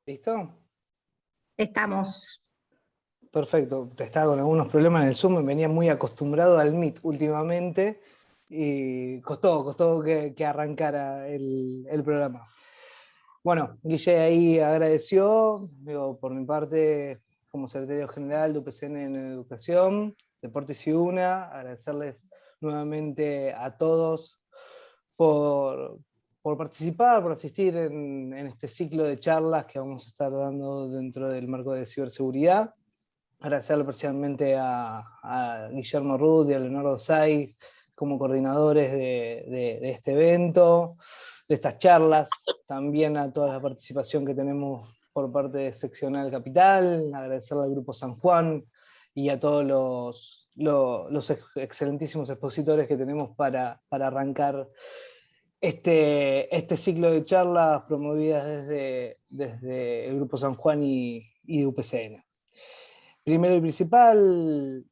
¿Listo? Estamos. Perfecto. Estaba con algunos problemas en el Zoom, me venía muy acostumbrado al Meet últimamente y costó que arrancara el programa. Bueno, Guille ahí agradeció, digo, por mi parte, como secretario general de UPCN en Educación, Deportes y UNA, agradecerles nuevamente a todos por, por participar, por asistir en este ciclo de charlas que vamos a estar dando dentro del marco de ciberseguridad. Agradecerle especialmente a Guillermo Rudd y a Leonardo Saiz como coordinadores de este evento, de estas charlas, también a toda la participación que tenemos por parte de Seccional Capital, agradecerle al Grupo San Juan y a todos los excelentísimos expositores que tenemos para arrancar este ciclo de charlas promovidas desde el Grupo San Juan y de UPCN. Primero y principal,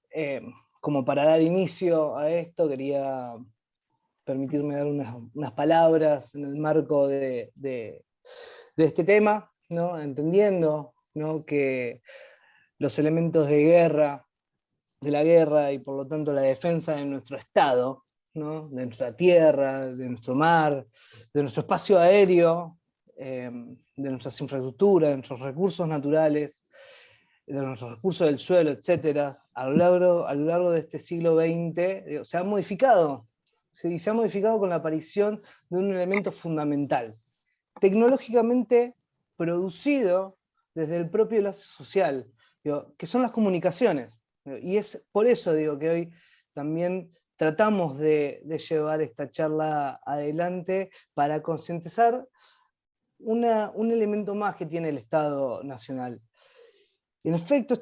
como para dar inicio a esto, quería permitirme dar unas palabras en el marco de este tema, ¿no? Entendiendo, ¿no?, que los elementos de la guerra y por lo tanto la defensa de nuestro Estado, ¿no?, de nuestra tierra, de nuestro mar, de nuestro espacio aéreo, de nuestras infraestructuras, de nuestros recursos naturales, de nuestros recursos del suelo, etcétera, a lo largo de este siglo XX, se ha modificado, ¿sí? Se ha modificado con la aparición de un elemento fundamental, tecnológicamente producido desde el propio lazo social, que son las comunicaciones. Y es por eso digo que hoy también tratamos de llevar esta charla adelante para concientizar un elemento más que tiene el Estado Nacional. En efecto,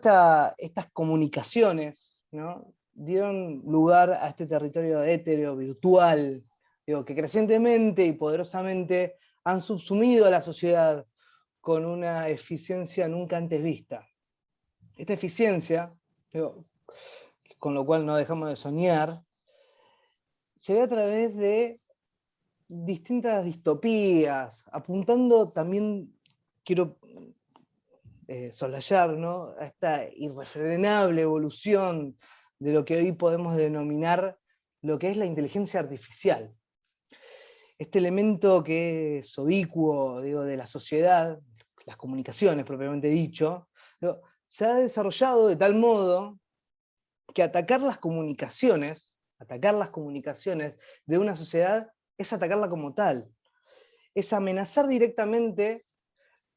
estas comunicaciones, ¿no?, dieron lugar a este territorio etéreo, virtual, que crecientemente y poderosamente han subsumido a la sociedad con una eficiencia nunca antes vista. Esta eficiencia, con lo cual no dejamos de soñar, se ve a través de distintas distopías, apuntando también, quiero soslayar, ¿no?, a esta irrefrenable evolución de lo que hoy podemos denominar lo que es la inteligencia artificial. Este elemento que es ubicuo, digo, de la sociedad, las comunicaciones propiamente dicho, digo, se ha desarrollado de tal modo que atacar las comunicaciones de una sociedad es atacarla como tal, es amenazar directamente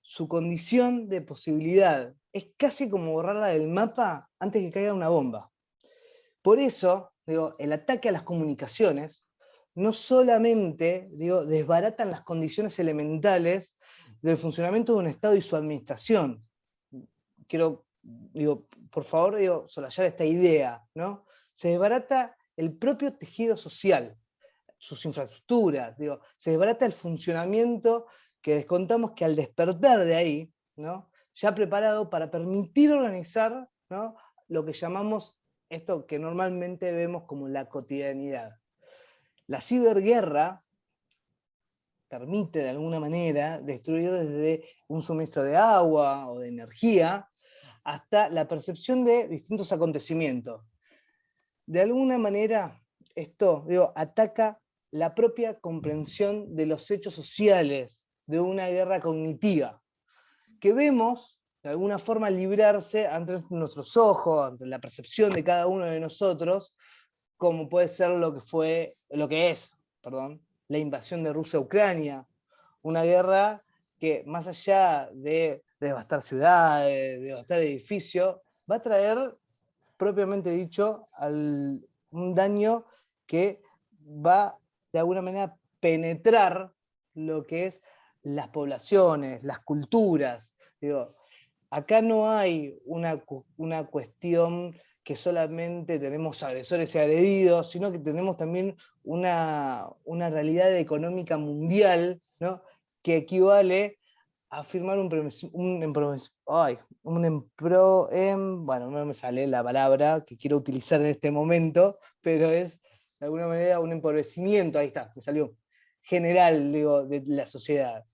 su condición de posibilidad. Es casi como borrarla del mapa antes que caiga una bomba. Por eso, digo, el ataque a las comunicaciones no solamente, digo, desbaratan las condiciones elementales del funcionamiento de un Estado y su administración. Quiero, digo, por favor, digo, soslayar esta idea, ¿no? Se desbarata el propio tejido social, sus infraestructuras, digo, se desbarata el funcionamiento que descontamos que al despertar de ahí, ¿no?, ya preparado para permitir organizar, ¿no?, lo que llamamos esto que normalmente vemos como la cotidianidad. La ciberguerra permite de alguna manera destruir desde un suministro de agua o de energía hasta la percepción de distintos acontecimientos. De alguna manera esto, digo, ataca la propia comprensión de los hechos sociales de una guerra cognitiva, que vemos de alguna forma librarse ante nuestros ojos, ante la percepción de cada uno de nosotros, como puede ser lo que es, la invasión de Rusia a Ucrania, una guerra que más allá de devastar ciudades, de devastar edificios, va a traer, propiamente dicho, un daño que va de alguna manera penetrar lo que es las poblaciones, las culturas. Digo, acá no hay una cuestión que solamente tenemos agresores y agredidos, sino que tenemos también una realidad económica mundial, ¿no?, que equivale a firmar bueno, no me sale la palabra que quiero utilizar en este momento, pero es de alguna manera un empobrecimiento, ahí está, me salió, general, digo, de la sociedad.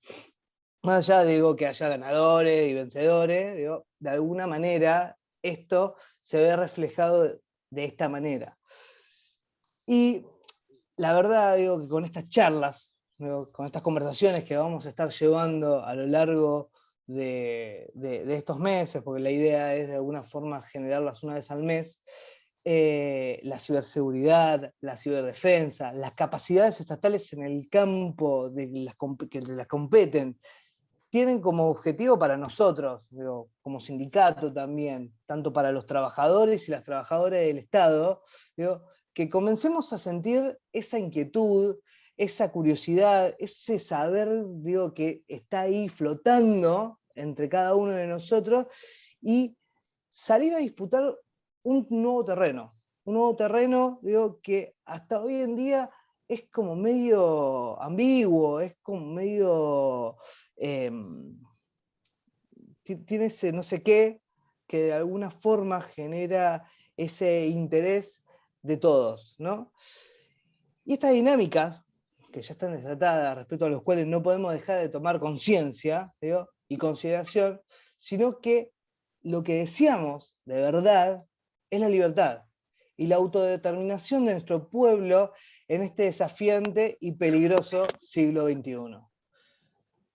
más allá digo que haya ganadores y vencedores, digo, de alguna manera esto se ve reflejado de esta manera. Y la verdad, digo, que con estas charlas, digo, con estas conversaciones que vamos a estar llevando a lo largo de estos meses, porque la idea es de alguna forma generarlas una vez al mes, la ciberseguridad, la ciberdefensa, las capacidades estatales en el campo que las competen, tienen como objetivo para nosotros, digo, como sindicato también, tanto para los trabajadores y las trabajadoras del Estado, digo, que comencemos a sentir esa inquietud, esa curiosidad, ese saber, digo, que está ahí flotando entre cada uno de nosotros y salir a disputar un nuevo terreno, digo, que hasta hoy en día es como medio ambiguo, es como medio tiene ese no sé qué que de alguna forma genera ese interés de todos, ¿no? Y estas dinámicas, que ya están desatadas, respecto a los cuales no podemos dejar de tomar conciencia y consideración, sino que lo que deseamos de verdad es la libertad y la autodeterminación de nuestro pueblo en este desafiante y peligroso siglo XXI.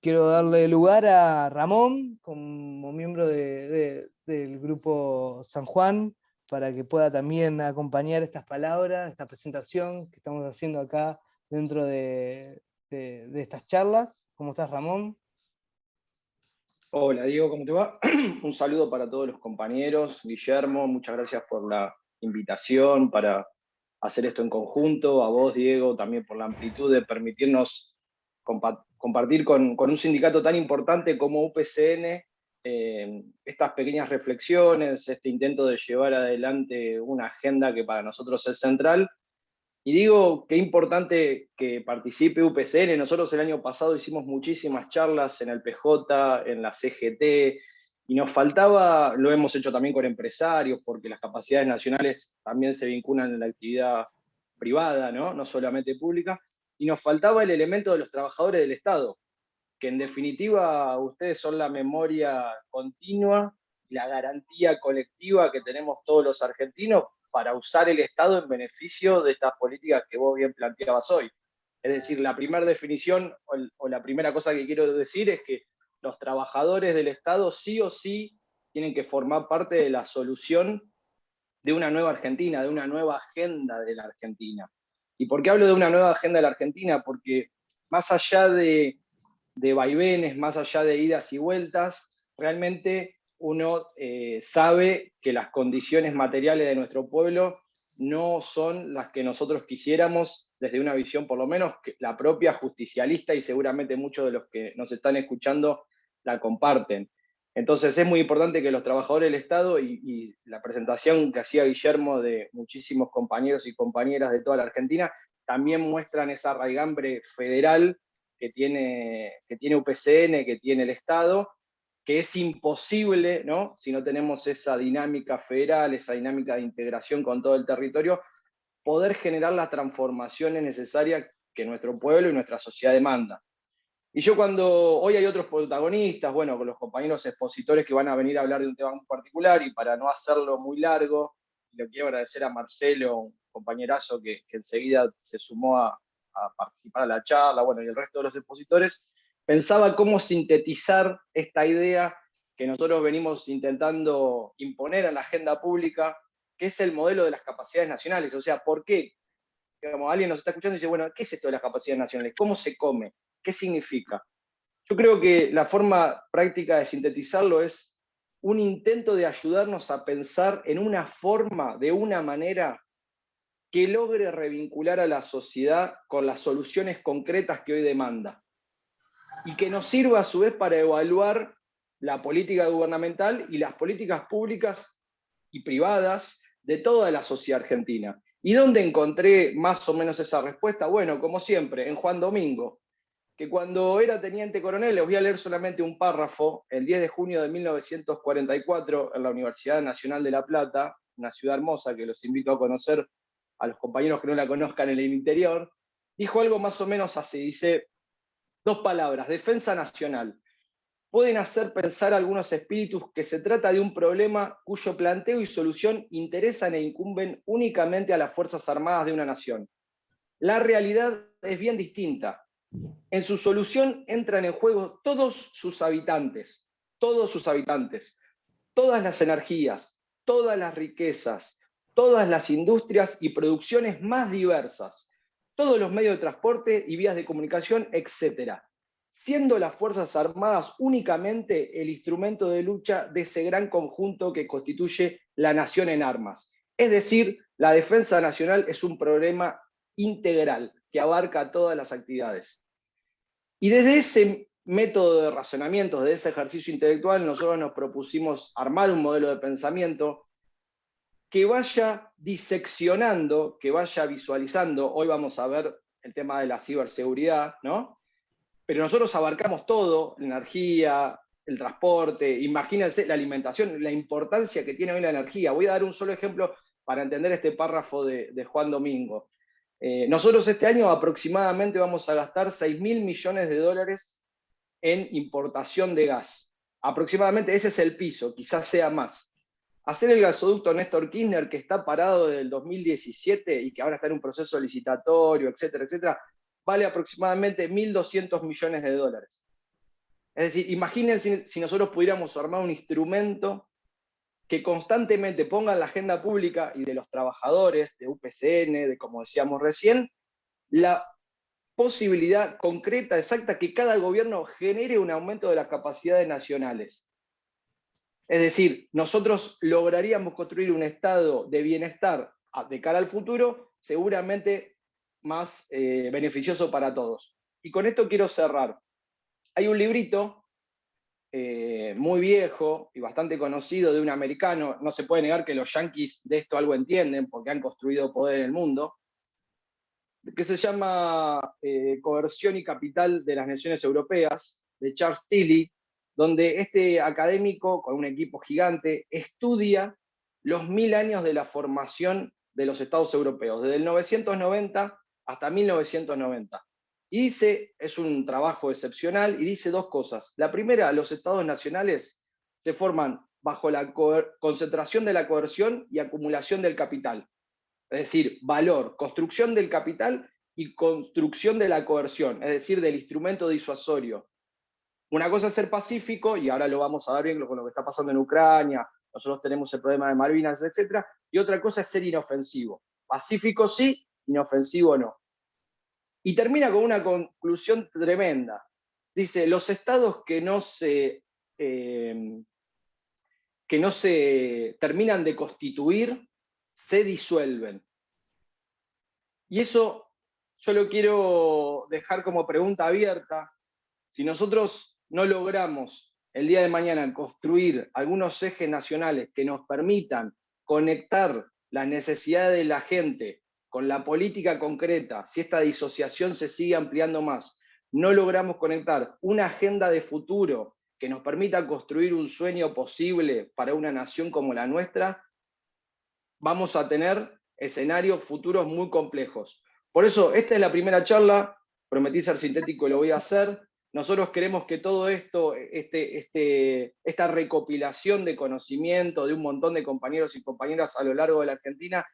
Quiero darle lugar a Ramón como miembro del grupo San Juan para que pueda también acompañar estas palabras, esta presentación que estamos haciendo acá dentro de estas charlas. ¿Cómo estás, Ramón? Hola Diego, ¿cómo te va? Un saludo para todos los compañeros. Guillermo, muchas gracias por la invitación para hacer esto en conjunto. A vos, Diego, también por la amplitud de permitirnos compartir con un sindicato tan importante como UPCN estas pequeñas reflexiones, este intento de llevar adelante una agenda que para nosotros es central. Y digo, qué importante que participe UPCN. Nosotros el año pasado hicimos muchísimas charlas en el PJ, en la CGT, y nos faltaba, lo hemos hecho también con empresarios, porque las capacidades nacionales también se vinculan en la actividad privada, no solamente pública, y nos faltaba el elemento de los trabajadores del Estado, que en definitiva ustedes son la memoria continua y la garantía colectiva que tenemos todos los argentinos para usar el Estado en beneficio de estas políticas que vos bien planteabas hoy. Es decir, la primera definición o la primera cosa que quiero decir es que los trabajadores del Estado sí o sí tienen que formar parte de la solución de una nueva Argentina, de una nueva agenda de la Argentina. ¿Y por qué hablo de una nueva agenda de la Argentina? Porque más allá de vaivenes, más allá de idas y vueltas, realmente uno sabe que las condiciones materiales de nuestro pueblo no son las que nosotros quisiéramos desde una visión, por lo menos, que la propia justicialista, y seguramente muchos de los que nos están escuchando la comparten. Entonces es muy importante que los trabajadores del Estado y la presentación que hacía Guillermo de muchísimos compañeros y compañeras de toda la Argentina también muestran esa raigambre federal que tiene UPCN, que tiene el Estado, que es imposible, ¿no? Si no tenemos esa dinámica federal, esa dinámica de integración con todo el territorio, poder generar las transformaciones necesarias que nuestro pueblo y nuestra sociedad demanda. Y yo cuando hoy hay otros protagonistas, bueno, con los compañeros expositores que van a venir a hablar de un tema en particular, y para no hacerlo muy largo, le quiero agradecer a Marcelo, un compañerazo que enseguida se sumó a participar a la charla, bueno, y el resto de los expositores, pensaba cómo sintetizar esta idea que nosotros venimos intentando imponer en la agenda pública, que es el modelo de las capacidades nacionales. O sea, ¿por qué? Digamos, alguien nos está escuchando y dice, bueno, ¿qué es esto de las capacidades nacionales? ¿Cómo se come? ¿Qué significa? Yo creo que la forma práctica de sintetizarlo es un intento de ayudarnos a pensar en una forma, de una manera que logre revincular a la sociedad con las soluciones concretas que hoy demanda y que nos sirva a su vez para evaluar la política gubernamental y las políticas públicas y privadas de toda la sociedad argentina. ¿Y dónde encontré más o menos esa respuesta? Bueno, como siempre, en Juan Domingo, que cuando era teniente coronel, les voy a leer solamente un párrafo, el 10 de junio de 1944, en la Universidad Nacional de La Plata, una ciudad hermosa que los invito a conocer a los compañeros que no la conozcan en el interior, dijo algo más o menos así, dice, dos palabras, defensa nacional. pueden hacer pensar a algunos espíritus que se trata de un problema cuyo planteo y solución interesan e incumben únicamente a las Fuerzas Armadas de una nación. La realidad es bien distinta. En su solución entran en juego todos sus habitantes, todas las energías, todas las riquezas, todas las industrias y producciones más diversas, todos los medios de transporte y vías de comunicación, etc., siendo las Fuerzas Armadas únicamente el instrumento de lucha de ese gran conjunto que constituye la nación en armas. Es decir, la defensa nacional es un problema integral que abarca todas las actividades. Y desde ese método de razonamiento, de ese ejercicio intelectual, nosotros nos propusimos armar un modelo de pensamiento que vaya diseccionando, que vaya visualizando. Hoy vamos a ver el tema de la ciberseguridad, ¿no? Pero nosotros abarcamos todo, la energía, el transporte, imagínense la alimentación, la importancia que tiene hoy la energía. Voy a dar un solo ejemplo para entender este párrafo de Juan Domingo. Nosotros este año aproximadamente vamos a gastar 6.000 millones de dólares en importación de gas. Aproximadamente ese es el piso, quizás sea más. Hacer el gasoducto Néstor Kirchner, que está parado desde el 2017 y que ahora está en un proceso licitatorio, etcétera, etcétera, vale aproximadamente 1.200 millones de dólares. Es decir, imagínense si nosotros pudiéramos armar un instrumento que constantemente ponga en la agenda pública y de los trabajadores, de UPCN, de como decíamos recién, la posibilidad concreta, exacta, que cada gobierno genere un aumento de las capacidades nacionales. Es decir, nosotros lograríamos construir un estado de bienestar de cara al futuro, seguramente más beneficioso para todos. Y con esto quiero cerrar. Hay un librito muy viejo y bastante conocido de un americano, no se puede negar que los yanquis de esto algo entienden porque han construido poder en el mundo, que se llama Coerción y Capital de las Naciones Europeas, de Charles Tilly, donde este académico, con un equipo gigante, estudia los 1000 años de la formación de los Estados europeos, desde el 990 hasta 1990. Y dice, es un trabajo excepcional, y dice dos cosas. La primera, los estados nacionales se forman bajo la concentración de la coerción y acumulación del capital. Es decir, valor, construcción del capital y construcción de la coerción, es decir, del instrumento disuasorio. Una cosa es ser pacífico, y ahora lo vamos a ver bien con lo que está pasando en Ucrania, nosotros tenemos el problema de Malvinas, etc. Y otra cosa es ser inofensivo. Pacífico sí, inofensivo no. Y termina con una conclusión tremenda. Dice, los estados que no se terminan de constituir, se disuelven. Y eso yo lo quiero dejar como pregunta abierta. Si nosotros no logramos el día de mañana construir algunos ejes nacionales que nos permitan conectar las necesidades de la gente con la política concreta, si esta disociación se sigue ampliando más, no logramos conectar una agenda de futuro que nos permita construir un sueño posible para una nación como la nuestra, vamos a tener escenarios futuros muy complejos. Por eso, esta es la primera charla, prometí ser sintético y lo voy a hacer. Nosotros queremos que todo esto, esta recopilación de conocimiento de un montón de compañeros y compañeras a lo largo de la Argentina,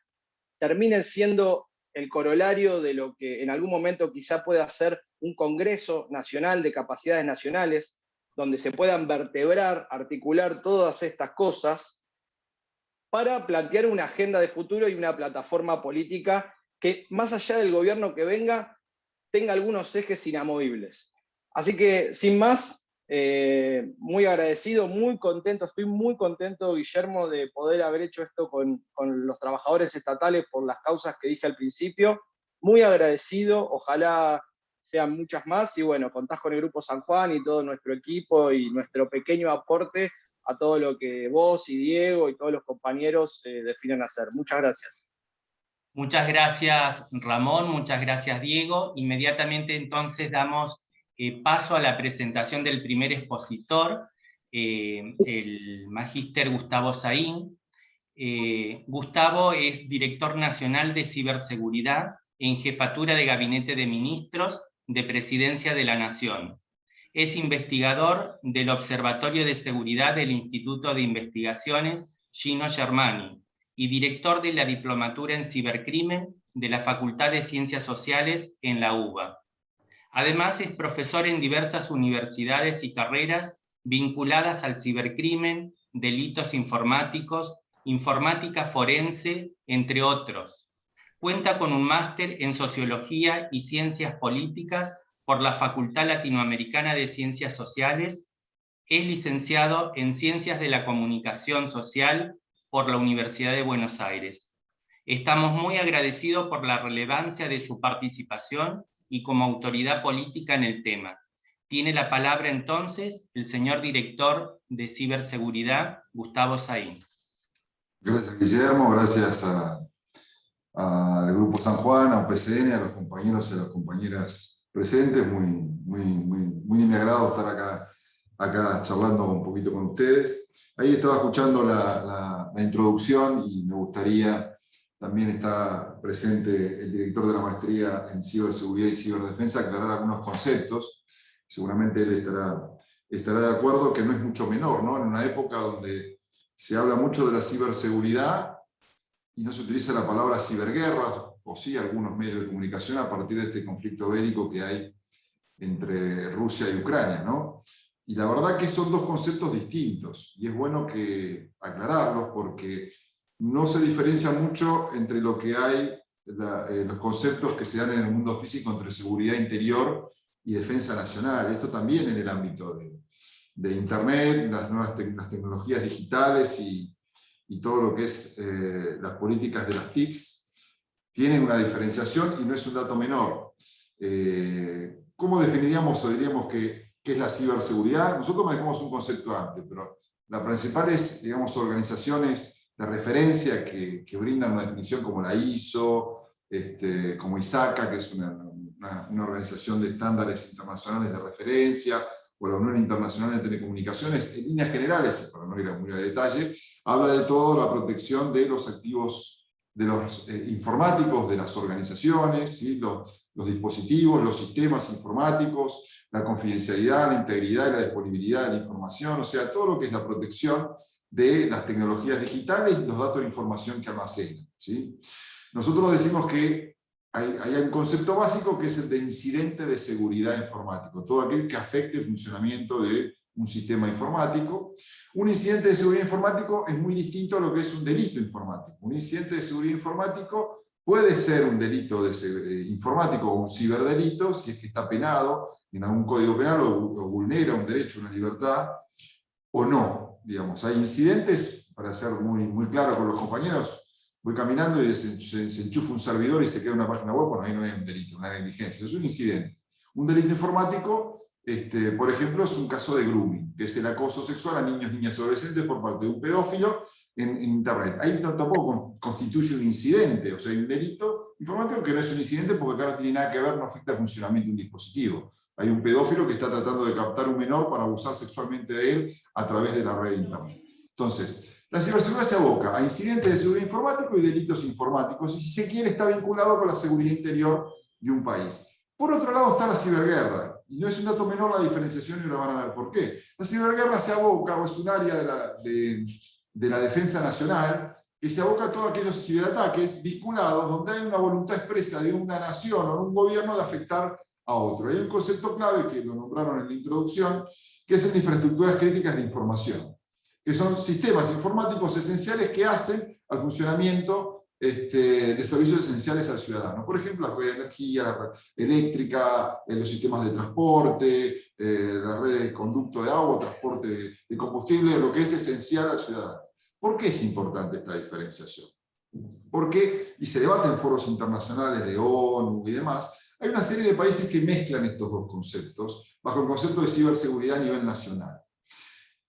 termine siendo el corolario de lo que en algún momento quizá pueda ser un Congreso Nacional de Capacidades Nacionales, donde se puedan vertebrar, articular todas estas cosas, para plantear una agenda de futuro y una plataforma política que, más allá del gobierno que venga, tenga algunos ejes inamovibles. Así que, sin más, muy agradecido, muy contento, estoy muy contento, Guillermo, de poder haber hecho esto con los trabajadores estatales por las causas que dije al principio. Muy agradecido, ojalá sean muchas más, y bueno, contás con el Grupo San Juan y todo nuestro equipo y nuestro pequeño aporte a todo lo que vos y Diego y todos los compañeros definen hacer. Muchas gracias. Muchas gracias, Ramón, muchas gracias, Diego. Inmediatamente entonces damos paso a la presentación del primer expositor, el magíster Gustavo Saín. Gustavo es director nacional de ciberseguridad en Jefatura de Gabinete de Ministros de Presidencia de la Nación. Es investigador del Observatorio de Seguridad del Instituto de Investigaciones Gino Germani y director de la Diplomatura en Cibercrimen de la Facultad de Ciencias Sociales en la UBA. Además, es profesor en diversas universidades y carreras vinculadas al cibercrimen, delitos informáticos, informática forense, entre otros. Cuenta con un máster en Sociología y Ciencias Políticas por la Facultad Latinoamericana de Ciencias Sociales. Es licenciado en Ciencias de la Comunicación Social por la Universidad de Buenos Aires. Estamos muy agradecidos por la relevancia de su participación y como autoridad política en el tema. Tiene la palabra entonces el señor director de Ciberseguridad, Gustavo Saín. Gracias, Guillermo, gracias al Grupo San Juan, a UPCN, a los compañeros y a las compañeras presentes. Muy de mi agrado estar acá charlando un poquito con ustedes. Ahí estaba escuchando la introducción y me gustaría, también está presente el director de la maestría en ciberseguridad y ciberdefensa, aclarar algunos conceptos. Seguramente él estará de acuerdo que no es mucho menor, ¿no? En una época donde se habla mucho de la ciberseguridad y no se utiliza la palabra ciberguerra, o sí algunos medios de comunicación a partir de este conflicto bélico que hay entre Rusia y Ucrania, ¿no? Y la verdad que son dos conceptos distintos, y es bueno aclararlos porque no se diferencia mucho entre lo que hay, los conceptos que se dan en el mundo físico entre seguridad interior y defensa nacional. Esto también en el ámbito de Internet, las tecnologías digitales y todo lo que es las políticas de las TICs, tienen una diferenciación y no es un dato menor. ¿Cómo definiríamos o diríamos qué es la ciberseguridad? Nosotros manejamos un concepto amplio, pero la principal es, digamos, organizaciones de referencia que brindan una definición como la ISO, como ISACA, que es una organización de estándares internacionales de referencia, o la Unión Internacional de Telecomunicaciones. En líneas generales, para no ir a muy a detalle, habla de toda la protección de los activos de los informáticos de las organizaciones, ¿sí? Los dispositivos, los sistemas informáticos, la confidencialidad, la integridad y la disponibilidad de la información, o sea, todo lo que es la protección de las tecnologías digitales y los datos de información que almacenan, ¿sí? Nosotros decimos que hay un concepto básico que es el de incidente de seguridad informático, todo aquel que afecte el funcionamiento de un sistema informático. Un incidente de seguridad informático es muy distinto a lo que es un delito informático. Un incidente de seguridad informático puede ser un delito informático o un ciberdelito, si es que está penado en algún código penal o vulnera un derecho, una libertad, o no. Digamos, hay incidentes, para ser muy claro con los compañeros, voy caminando y se enchufa un servidor y se queda una página web, bueno, ahí no es un delito, una negligencia, es un incidente. Un delito informático, por ejemplo, es un caso de grooming, que es el acoso sexual a niños, niñas y adolescentes por parte de un pedófilo en Internet. Ahí tampoco constituye un incidente, o sea, hay un delito informático que no es un incidente porque acá no tiene nada que ver, no afecta el funcionamiento de un dispositivo. Hay un pedófilo que está tratando de captar a un menor para abusar sexualmente de él a través de la red de Internet. Entonces, la ciberseguridad se aboca a incidentes de seguridad informático y delitos informáticos, y si se quiere está vinculado con la seguridad interior de un país. Por otro lado está la ciberguerra, y no es un dato menor la diferenciación y lo van a ver por qué. La ciberguerra se aboca, o es un área de la defensa nacional, que se aboca a todos aquellos ciberataques vinculados donde hay una voluntad expresa de una nación o de un gobierno de afectar a otro. Hay un concepto clave que lo nombraron en la introducción, que es el de infraestructuras críticas de información, que son sistemas informáticos esenciales que hacen al funcionamiento de servicios esenciales al ciudadano. Por ejemplo, la red de energía, la red eléctrica, los sistemas de transporte, la red de conducto de agua, transporte de combustible, lo que es esencial al ciudadano. ¿Por qué es importante esta diferenciación? Porque, y se debate en foros internacionales de ONU y demás, hay una serie de países que mezclan estos dos conceptos bajo el concepto de ciberseguridad a nivel nacional,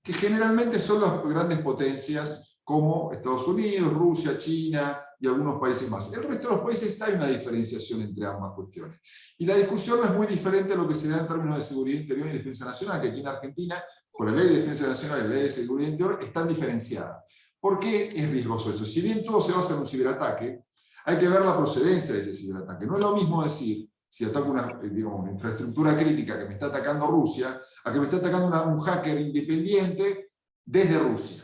que generalmente son las grandes potencias como Estados Unidos, Rusia, China y algunos países más. El resto de los países hay una diferenciación entre ambas cuestiones. Y la discusión no es muy diferente a lo que se da en términos de seguridad interior y defensa nacional, que aquí en Argentina, con la ley de defensa nacional y la ley de seguridad interior, están diferenciadas. ¿Por qué es riesgoso eso? Si bien todo se basa en un ciberataque, hay que ver la procedencia de ese ciberataque. No es lo mismo decir si ataco una infraestructura crítica que me está atacando Rusia, a que me está atacando un hacker independiente desde Rusia.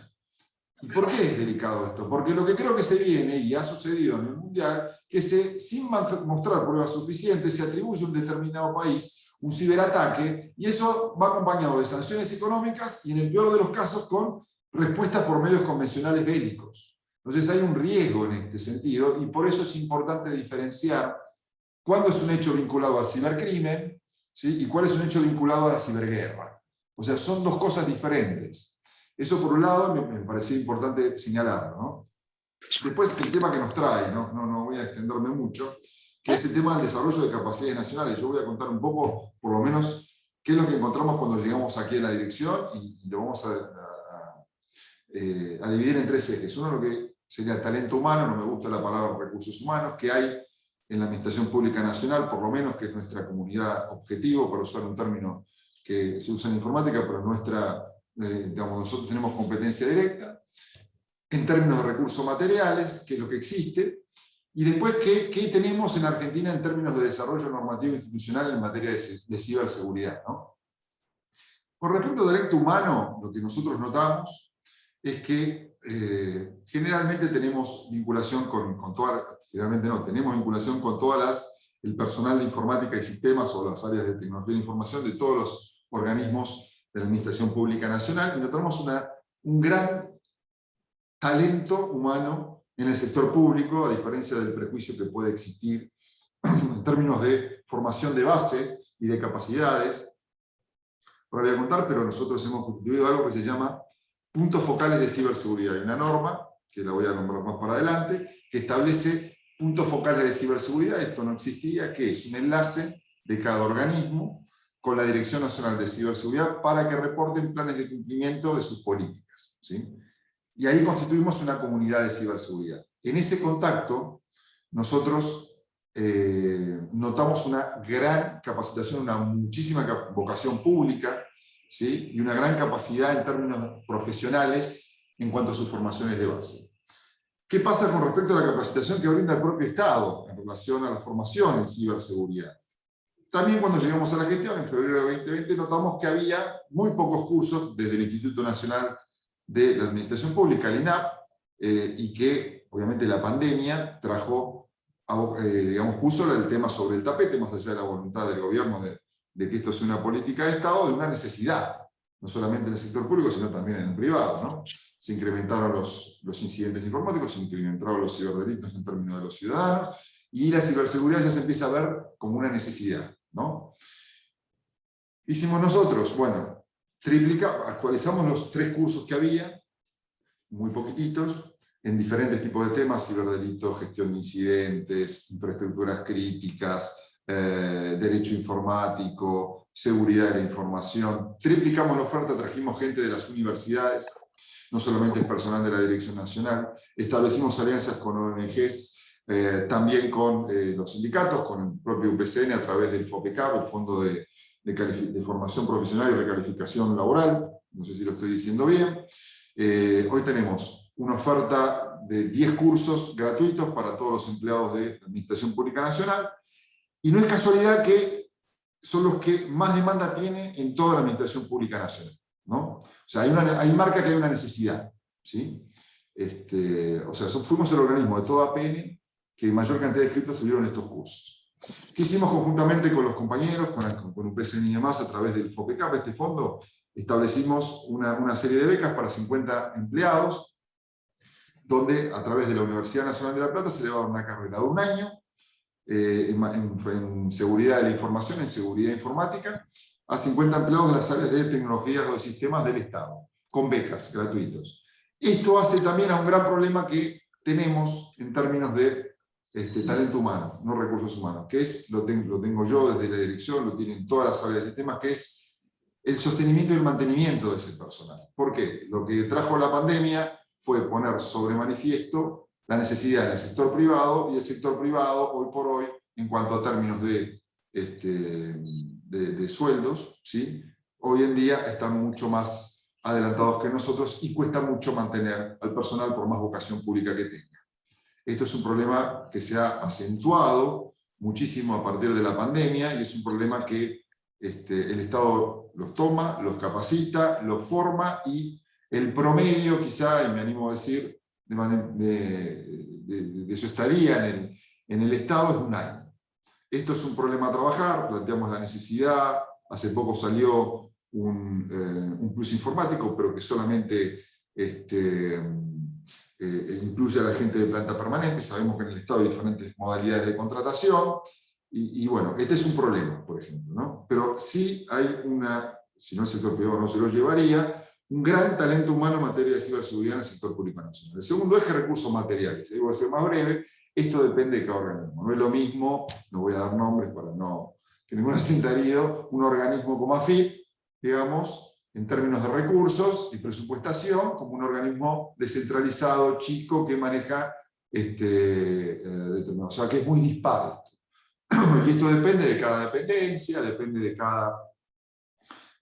¿Y por qué es delicado esto? Porque lo que creo que se viene, y ha sucedido en el Mundial, que sin mostrar pruebas suficientes se atribuye a un determinado país un ciberataque, y eso va acompañado de sanciones económicas y en el peor de los casos con respuestas por medios convencionales bélicos. Entonces hay un riesgo en este sentido, y por eso es importante diferenciar cuándo es un hecho vinculado al cibercrimen, ¿sí? Y cuál es un hecho vinculado a la ciberguerra. O sea, son dos cosas diferentes. Eso por un lado me parecía importante señalarlo, ¿no? Después el tema que nos trae, no voy a extenderme mucho, que es el tema del desarrollo de capacidades nacionales. Yo voy a contar un poco, por lo menos, qué es lo que encontramos cuando llegamos aquí a la dirección, y lo vamos a dividir en tres ejes. Uno, lo que sería talento humano, no me gusta la palabra recursos humanos, que hay en la Administración Pública Nacional, por lo menos, que es nuestra comunidad objetivo, para usar un término que se usa en informática, pero nosotros tenemos competencia directa. En términos de recursos materiales, que es lo que existe, y después qué tenemos en Argentina en términos de desarrollo normativo institucional en materia de ciberseguridad, ¿no? Con respecto al talento humano, lo que nosotros notamos es que generalmente tenemos vinculación tenemos vinculación con el personal de informática y sistemas o las áreas de tecnología de información de todos los organismos de la Administración Pública Nacional, y notamos un gran talento humano en el sector público, a diferencia del prejuicio que puede existir en términos de formación de base y de capacidades. Ahora voy a contar, pero nosotros hemos constituido algo que se llama puntos focales de ciberseguridad. Hay una norma, que la voy a nombrar más para adelante, que establece puntos focales de ciberseguridad. Esto no existía, que es un enlace de cada organismo con la Dirección Nacional de Ciberseguridad para que reporten planes de cumplimiento de sus políticas, ¿sí? Y ahí constituimos una comunidad de ciberseguridad. En ese contacto, nosotros notamos una gran capacitación, una muchísima vocación pública, ¿sí? Y una gran capacidad en términos profesionales en cuanto a sus formaciones de base. ¿Qué pasa con respecto a la capacitación que brinda el propio Estado en relación a la formación en ciberseguridad? También cuando llegamos a la gestión, en febrero de 2020, notamos que había muy pocos cursos desde el Instituto Nacional de la Administración Pública, el INAP, y que obviamente la pandemia puso el tema sobre el tapete, más allá de la voluntad del gobierno de que esto sea una política de Estado, de una necesidad, no solamente en el sector público, sino también en el privado, ¿no? Se incrementaron los incidentes informáticos, se incrementaron los ciberdelitos en términos de los ciudadanos, y la ciberseguridad ya se empieza a ver como una necesidad, ¿no? Hicimos nosotros, bueno, actualizamos los 3 cursos que había, muy poquititos, en diferentes tipos de temas: ciberdelitos, gestión de incidentes, infraestructuras críticas, derecho informático, seguridad de la información. Triplicamos la oferta, trajimos gente de las universidades, no solamente el personal de la Dirección Nacional, establecimos alianzas con ONGs, también con los sindicatos, con el propio UPCN a través del FOPECAP, el Fondo de Formación Profesional y Recalificación Laboral, no sé si lo estoy diciendo bien. Hoy tenemos una oferta de 10 cursos gratuitos para todos los empleados de la Administración Pública Nacional, y no es casualidad que son los que más demanda tiene en toda la Administración Pública Nacional, ¿no? O sea, hay marca que hay una necesidad, ¿sí? Fuimos el organismo de toda APN que mayor cantidad de inscritos tuvieron estos cursos. ¿Qué hicimos conjuntamente con los compañeros, con UPCN y demás, a través del FOPECAP, este fondo? Establecimos una serie de becas para 50 empleados, donde a través de la Universidad Nacional de La Plata se le va a dar una carrera de 1 año en seguridad de la información, en seguridad informática, a 50 empleados de las áreas de tecnologías o de sistemas del Estado, con becas gratuitos. Esto hace también a un gran problema que tenemos en términos de talento humano, no recursos humanos, que es, lo tengo yo desde la dirección, lo tienen todas las áreas de sistemas, que es el sostenimiento y el mantenimiento de ese personal. ¿Por qué? Lo que trajo la pandemia fue poner sobre manifiesto la necesidad del sector privado, y el sector privado, hoy por hoy, en cuanto a términos de sueldos, ¿sí? Hoy en día están mucho más adelantados que nosotros, y cuesta mucho mantener al personal por más vocación pública que tenga. Esto es un problema que se ha acentuado muchísimo a partir de la pandemia, y es un problema que el Estado los toma, los capacita, los forma, y el promedio quizá, y me animo a decir, de su estadía en el Estado es 1 año. Esto es un problema a trabajar, planteamos la necesidad, hace poco salió un plus informático, pero que solamente incluye a la gente de planta permanente. Sabemos que en el Estado hay diferentes modalidades de contratación, y bueno, este es un problema, por ejemplo, ¿no? Pero sí hay si no el sector privado no se lo llevaría, un gran talento humano en materia de ciberseguridad en el sector público nacional. El segundo eje, recursos materiales. Ahí voy a ser más breve. Esto depende de cada organismo. No es lo mismo, no voy a dar nombres para no que ninguno se sienta herido, un organismo como AFIP, digamos, en términos de recursos y presupuestación, como un organismo descentralizado, chico, que maneja determinado. O sea, que es muy dispar esto. Y esto depende de cada dependencia, depende de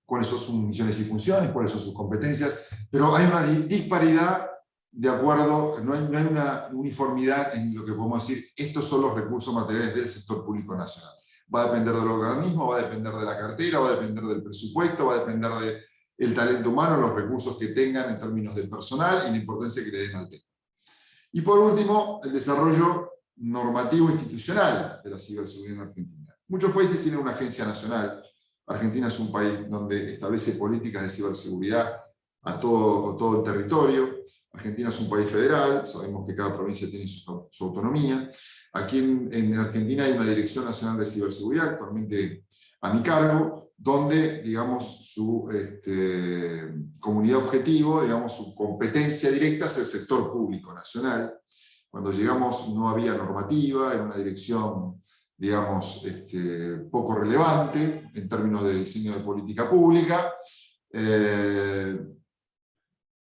cuáles son sus misiones y funciones, cuáles son sus competencias, pero hay una disparidad de acuerdo, no hay una uniformidad en lo que podemos decir, estos son los recursos materiales del sector público nacional. Va a depender del organismo, va a depender de la cartera, va a depender del presupuesto, va a depender del talento humano, los recursos que tengan en términos de personal y la importancia que le den al tema. Y por último, el desarrollo normativo institucional de la ciberseguridad en Argentina. Muchos países tienen una agencia nacional. Argentina es un país donde establece políticas de ciberseguridad a todo el territorio. Argentina es un país federal, sabemos que cada provincia tiene su autonomía. Aquí en Argentina hay una Dirección Nacional de Ciberseguridad, actualmente a mi cargo, donde, digamos, su comunidad objetivo, digamos, su competencia directa es el sector público nacional. Cuando llegamos no había normativa, era una dirección, digamos, poco relevante en términos de diseño de política pública.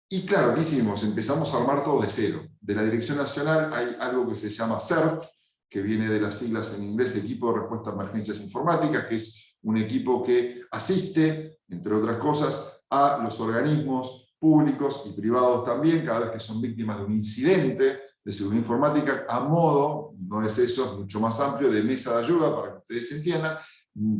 Y claro, ¿qué hicimos? Empezamos a armar todo de cero. De la Dirección Nacional hay algo que se llama CERT, que viene de las siglas en inglés, Equipo de Respuesta a Emergencias Informáticas, que es un equipo que asiste, entre otras cosas, a los organismos públicos y privados también, cada vez que son víctimas de un incidente de seguridad informática, a modo, no es eso, es mucho más amplio, de mesa de ayuda, para que ustedes entiendan.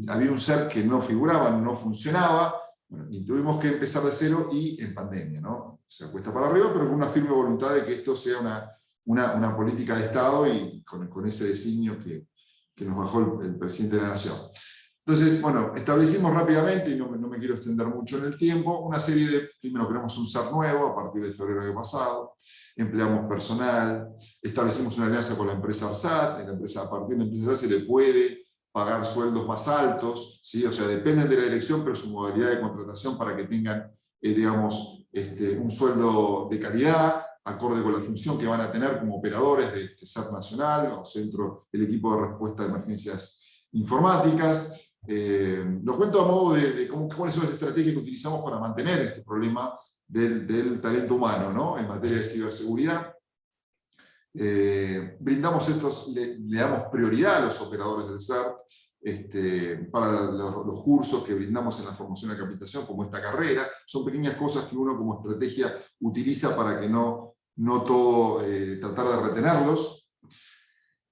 Había un CERT que no figuraba, no funcionaba, bueno, y tuvimos que empezar de cero, y en pandemia, ¿no? Se cuesta para arriba, pero con una firme voluntad de que esto sea una política de Estado, y con ese designio que nos bajó el presidente de la Nación. Entonces, bueno, establecimos rápidamente, y no me quiero extender mucho en el tiempo, una serie de, primero creamos un CERT nuevo a partir de febrero del año pasado, empleamos personal, establecimos una alianza con la empresa ARSAT, a partir de la empresa ARSAT se le puede pagar sueldos más altos, ¿sí? O sea, dependen de la dirección, pero su modalidad de contratación para que tengan, digamos, un sueldo de calidad, acorde con la función que van a tener como operadores de este CERT nacional, o centro, el equipo de respuesta a emergencias informáticas. Los cuento a modo de cuáles son las estrategias que utilizamos para mantener este problema del talento humano, ¿no? En materia de ciberseguridad. Brindamos le damos prioridad a los operadores del CERT para los cursos que brindamos en la formación de capacitación, como esta carrera. Son pequeñas cosas que uno como estrategia utiliza para que no todo, tratar de retenerlos.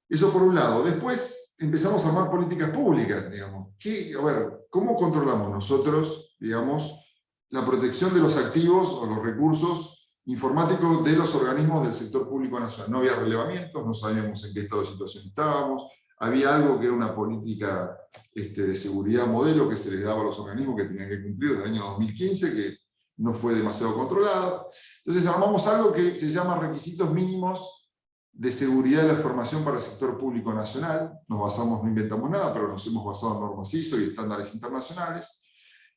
Eso por un lado. Después empezamos a armar políticas públicas, digamos. A ver, ¿cómo controlamos nosotros, digamos, la protección de los activos o los recursos informáticos de los organismos del sector público nacional? No había relevamientos, no sabíamos en qué estado de situación estábamos, había algo que era una política de seguridad modelo que se les daba a los organismos que tenían que cumplir desde el año 2015, que no fue demasiado controlada. Entonces armamos algo que se llama requisitos mínimos de seguridad de la información para el sector público nacional. No inventamos nada, pero nos hemos basado en normas ISO y estándares internacionales.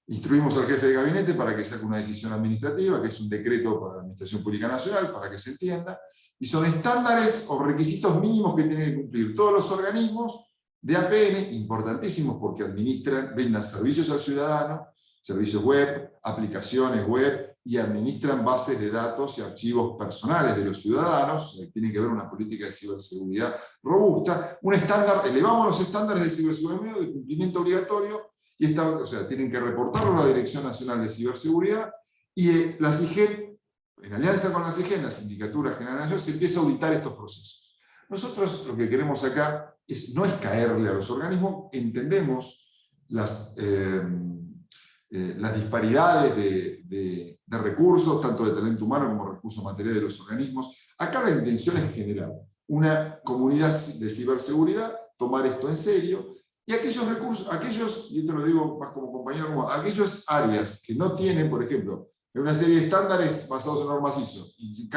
Instruimos al jefe de gabinete para que saque una decisión administrativa, que es un decreto para la Administración Pública Nacional, para que se entienda, y son estándares o requisitos mínimos que tienen que cumplir todos los organismos de APN, importantísimos porque brindan servicios al ciudadano, servicios web, aplicaciones web, y administran bases de datos y archivos personales de los ciudadanos. Tiene que haber una política de ciberseguridad robusta. Un estándar, elevamos los estándares de ciberseguridad de cumplimiento obligatorio, o sea, tienen que reportarlo a la Dirección Nacional de Ciberseguridad, y la CIGEN, en alianza con la CIGEN, la Sindicatura General Nacional, se empieza a auditar estos procesos. Nosotros lo que queremos acá no es caerle a los organismos, entendemos las disparidades de recursos, tanto de talento humano como recursos materiales de los organismos. Acá la intención es generar una comunidad de ciberseguridad, tomar esto en serio, y aquellos recursos, y esto lo digo más como compañero, como aquellas áreas que no tienen, por ejemplo, una serie de estándares basados en normas ISO, y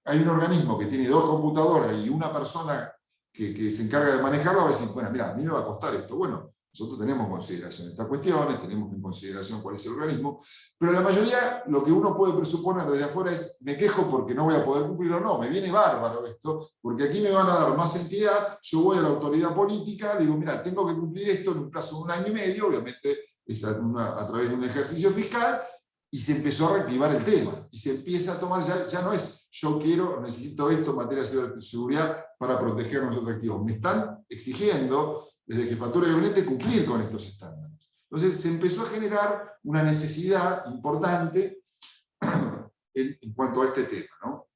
hay un organismo que tiene 2 computadoras y una persona que se encarga de manejarlo, va a decir, bueno, mira, a mí me va a costar esto. Bueno, nosotros tenemos en consideración estas cuestiones, tenemos en consideración cuál es el organismo, pero la mayoría, lo que uno puede presuponer desde afuera es, me quejo porque no voy a poder cumplirlo. No, me viene bárbaro esto, porque aquí me van a dar más entidad, yo voy a la autoridad política, digo, mira, tengo que cumplir esto en un plazo de 1 año y medio, obviamente es a través de un ejercicio fiscal, y se empezó a reactivar el tema, y se empieza a tomar, ya no es, yo necesito esto en materia de ciberseguridad para proteger nuestros activos, me están exigiendo desde Jefatura de Gabinete cumplir con estos estándares. Entonces se empezó a generar una necesidad importante en cuanto a este tema, ¿no?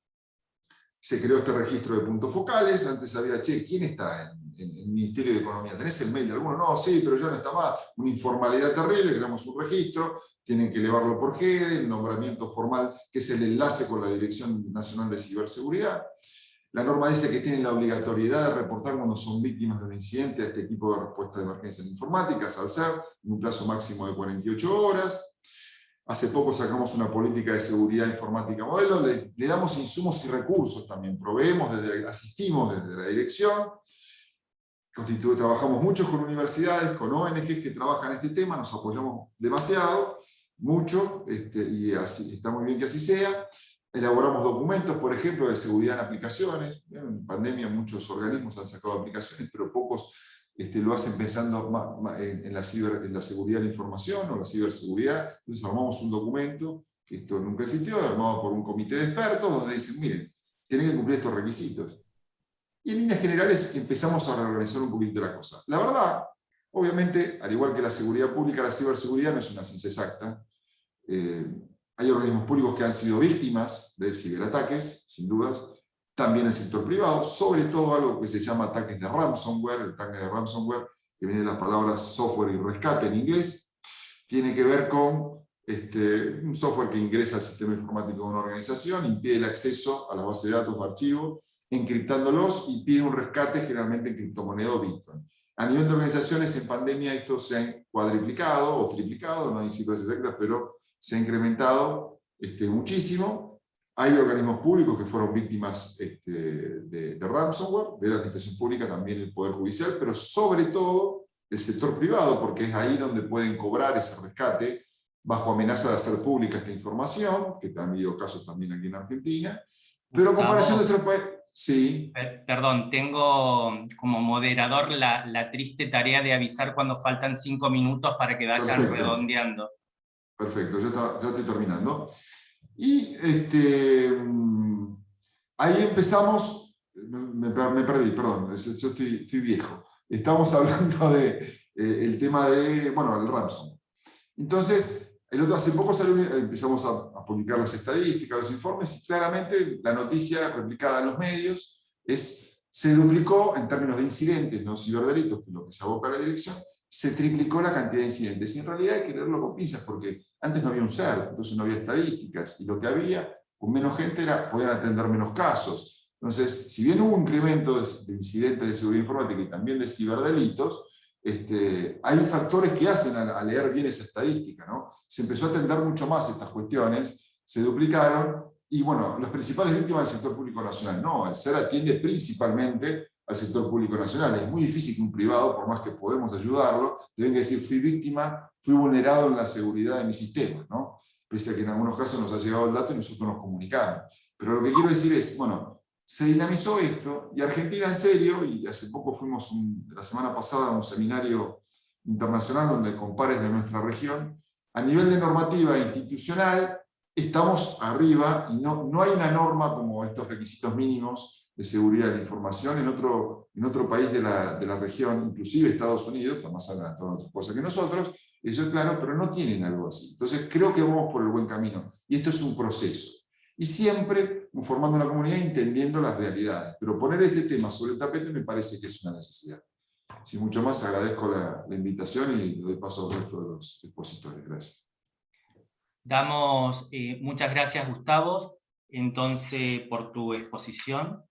Se creó este registro de puntos focales, antes había, ¿quién está en el Ministerio de Economía? ¿Tenés el mail de alguno? No, sí, pero ya no está más. Una informalidad terrible, creamos un registro, tienen que elevarlo por GEDE, el nombramiento formal, que es el enlace con la Dirección Nacional de Ciberseguridad. La norma dice que tienen la obligatoriedad de reportar cuando son víctimas de un incidente a este equipo de respuesta de emergencias informáticas, al SER, en un plazo máximo de 48 horas. Hace poco sacamos una política de seguridad informática modelo, le damos insumos y recursos también, asistimos desde la dirección, trabajamos mucho con universidades, con ONGs que trabajan este tema, nos apoyamos demasiado, mucho, y así, está muy bien que así sea. Elaboramos documentos, por ejemplo, de seguridad en aplicaciones. En pandemia muchos organismos han sacado aplicaciones, pero pocos lo hacen pensando en la seguridad de la información o la ciberseguridad. Entonces armamos un documento, que esto nunca existió, armado por un comité de expertos, donde dicen, miren, tienen que cumplir estos requisitos. Y en líneas generales empezamos a reorganizar un poquito la cosa. La verdad, obviamente, al igual que la seguridad pública, la ciberseguridad no es una ciencia exacta. Hay organismos públicos que han sido víctimas de ciberataques, sin dudas, también el sector privado, sobre todo algo que se llama ataques de ransomware. El ataque de ransomware, que viene de las palabras software y rescate en inglés, tiene que ver con un software que ingresa al sistema informático de una organización, impide el acceso a la base de datos o archivos, encriptándolos, y pide un rescate generalmente en criptomoneda o Bitcoin. A nivel de organizaciones, en pandemia esto se ha cuadriplicado o triplicado, no hay cifras exactas, pero se ha incrementado muchísimo. Hay organismos públicos que fueron víctimas de ransomware, de la administración pública, también el Poder Judicial, pero sobre todo el sector privado, porque es ahí donde pueden cobrar ese rescate, bajo amenaza de hacer pública esta información, que han habido casos también aquí en Argentina. Pero en comparación de otros países, sí. Perdón, tengo como moderador la triste tarea de avisar cuando faltan 5 minutos para que vayan Perfecto. redondeando. Perfecto, ya estoy terminando. Y ahí empezamos, me perdí, perdón, yo estoy viejo. Estamos hablando el tema de, bueno, el ransomware. Entonces, hace poco empezamos a publicar las estadísticas, los informes, y claramente la noticia replicada en los medios se duplicó en términos de incidentes, no ciberdelitos, que es lo que se aboca a la dirección, se triplicó la cantidad de incidentes. Y en realidad hay que leerlo con pinzas, porque antes no había un CERT, entonces no había estadísticas, y lo que había, con menos gente, podían atender menos casos. Entonces, si bien hubo un incremento de incidentes de seguridad informática y también de ciberdelitos, hay factores que hacen a leer bien esa estadística, ¿no? Se empezó a atender mucho más estas cuestiones, se duplicaron, y bueno, las principales víctimas del sector público nacional. No, el SER atiende principalmente al sector público nacional. Es muy difícil que un privado, por más que podemos ayudarlo, te venga a decir, fui víctima, fui vulnerado en la seguridad de mi sistema, ¿no? Pese a que en algunos casos nos ha llegado el dato y nosotros nos comunicamos. Pero lo que quiero decir es, bueno, se dinamizó esto, y Argentina en serio, y hace poco fuimos la semana pasada a un seminario internacional donde con pares de nuestra región, a nivel de normativa institucional, estamos arriba, y no hay una norma como estos requisitos mínimos de seguridad de la información en otro país de la región, inclusive Estados Unidos, está más adelantado en otras cosas que nosotros, eso es claro, pero no tienen algo así. Entonces creo que vamos por el buen camino, y esto es un proceso. y siempre formando una comunidad entendiendo las realidades. Pero poner este tema sobre el tapete me parece que es una necesidad. Sin mucho más, agradezco la invitación y le doy paso al resto de los expositores. Gracias. Damos muchas gracias, Gustavo, entonces, por tu exposición.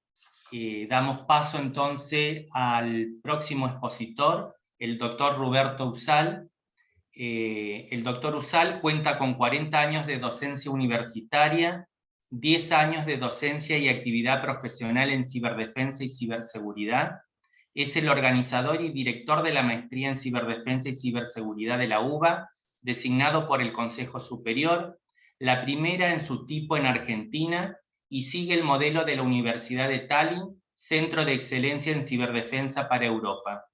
Damos paso entonces al próximo expositor, el doctor Roberto Usal. El doctor Usal cuenta con 40 años de docencia universitaria, 10 años de docencia y actividad profesional en ciberdefensa y ciberseguridad. Es el organizador y director de la maestría en ciberdefensa y ciberseguridad de la UBA, designado por el Consejo Superior, la primera en su tipo en Argentina, y sigue el modelo de la Universidad de Tallinn, Centro de Excelencia en Ciberdefensa para Europa.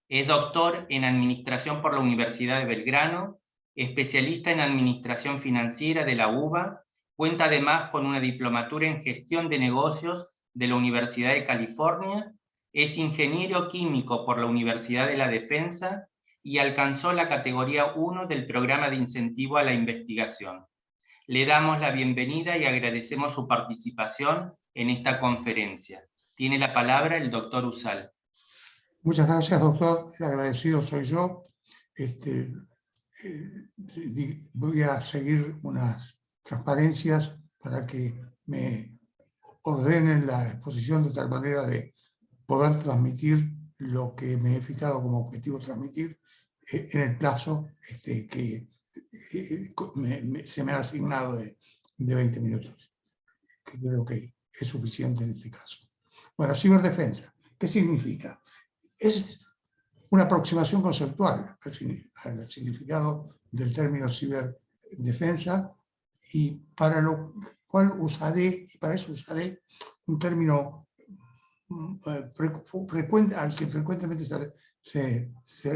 Es doctor en Administración por la Universidad de Belgrano, especialista en Administración Financiera de la UBA, cuenta además con una diplomatura en Gestión de Negocios de la Universidad de California, es ingeniero químico por la Universidad de la Defensa y alcanzó la categoría 1 del Programa de Incentivo a la Investigación. Le damos la bienvenida y agradecemos su participación en esta conferencia. Tiene la palabra el doctor Usal. Muchas gracias, doctor. El agradecido soy yo. Voy a seguir unas transparencias para que me ordenen la exposición de tal manera de poder transmitir lo que me he fijado como objetivo transmitir en el plazo que se me ha asignado de 20 minutos, que creo que es suficiente en este caso. Bueno, ciberdefensa, ¿qué significa? Es una aproximación conceptual al significado del término ciberdefensa, y para lo cual para eso usaré un término frecuente, al que frecuentemente se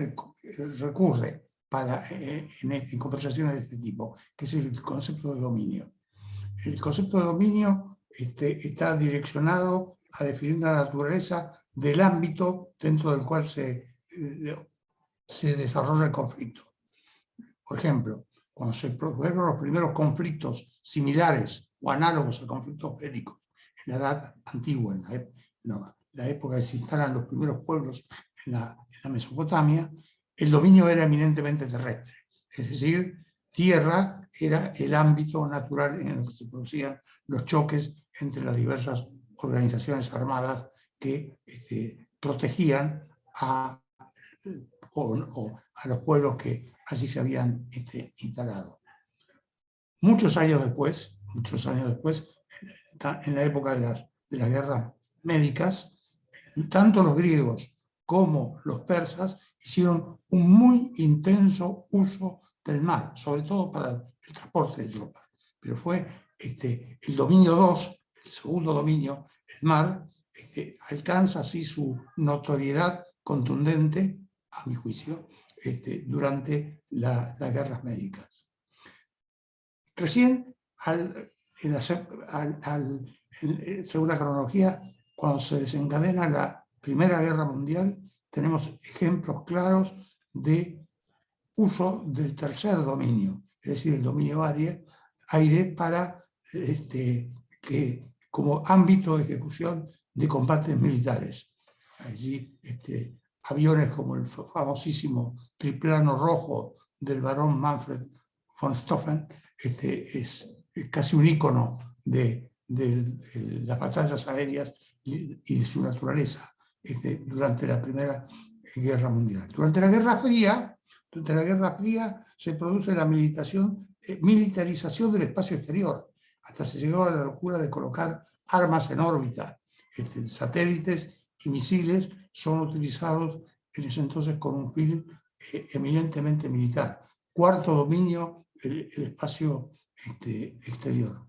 recurre en conversaciones de este tipo, que es el concepto de dominio. El concepto de dominio está direccionado a definir la naturaleza del ámbito dentro del cual se desarrolla el conflicto. Por ejemplo, cuando se produjeron los primeros conflictos similares o análogos a conflictos bélicos en la edad antigua, en la época que se instalan los primeros pueblos en la Mesopotamia, el dominio era eminentemente terrestre. Es decir, tierra era el ámbito natural en el que se producían los choques entre las diversas organizaciones armadas que protegían a los pueblos que allí se habían instalado. Muchos años después, en la época de las guerras médicas, tanto los griegos como los persas hicieron un muy intenso uso del mar, sobre todo para el transporte de tropas. Pero fue el dominio 2, el segundo dominio, el mar, alcanza así su notoriedad contundente, a mi juicio, durante las guerras médicas. Recién, según la cronología, cuando se desencadena la Primera Guerra Mundial, tenemos ejemplos claros de uso del tercer dominio, es decir, el dominio aire para como ámbito de ejecución de combates militares. Allí aviones como el famosísimo triplano rojo del barón Manfred von Stauffen es casi un ícono de las batallas aéreas y de su naturaleza durante la Primera Guerra Mundial. Durante la Guerra Fría se produce la militarización del espacio exterior. Hasta se llegó a la locura de colocar armas en órbita. Satélites y misiles son utilizados en ese entonces con un fin eminentemente militar. Cuarto dominio, el espacio exterior.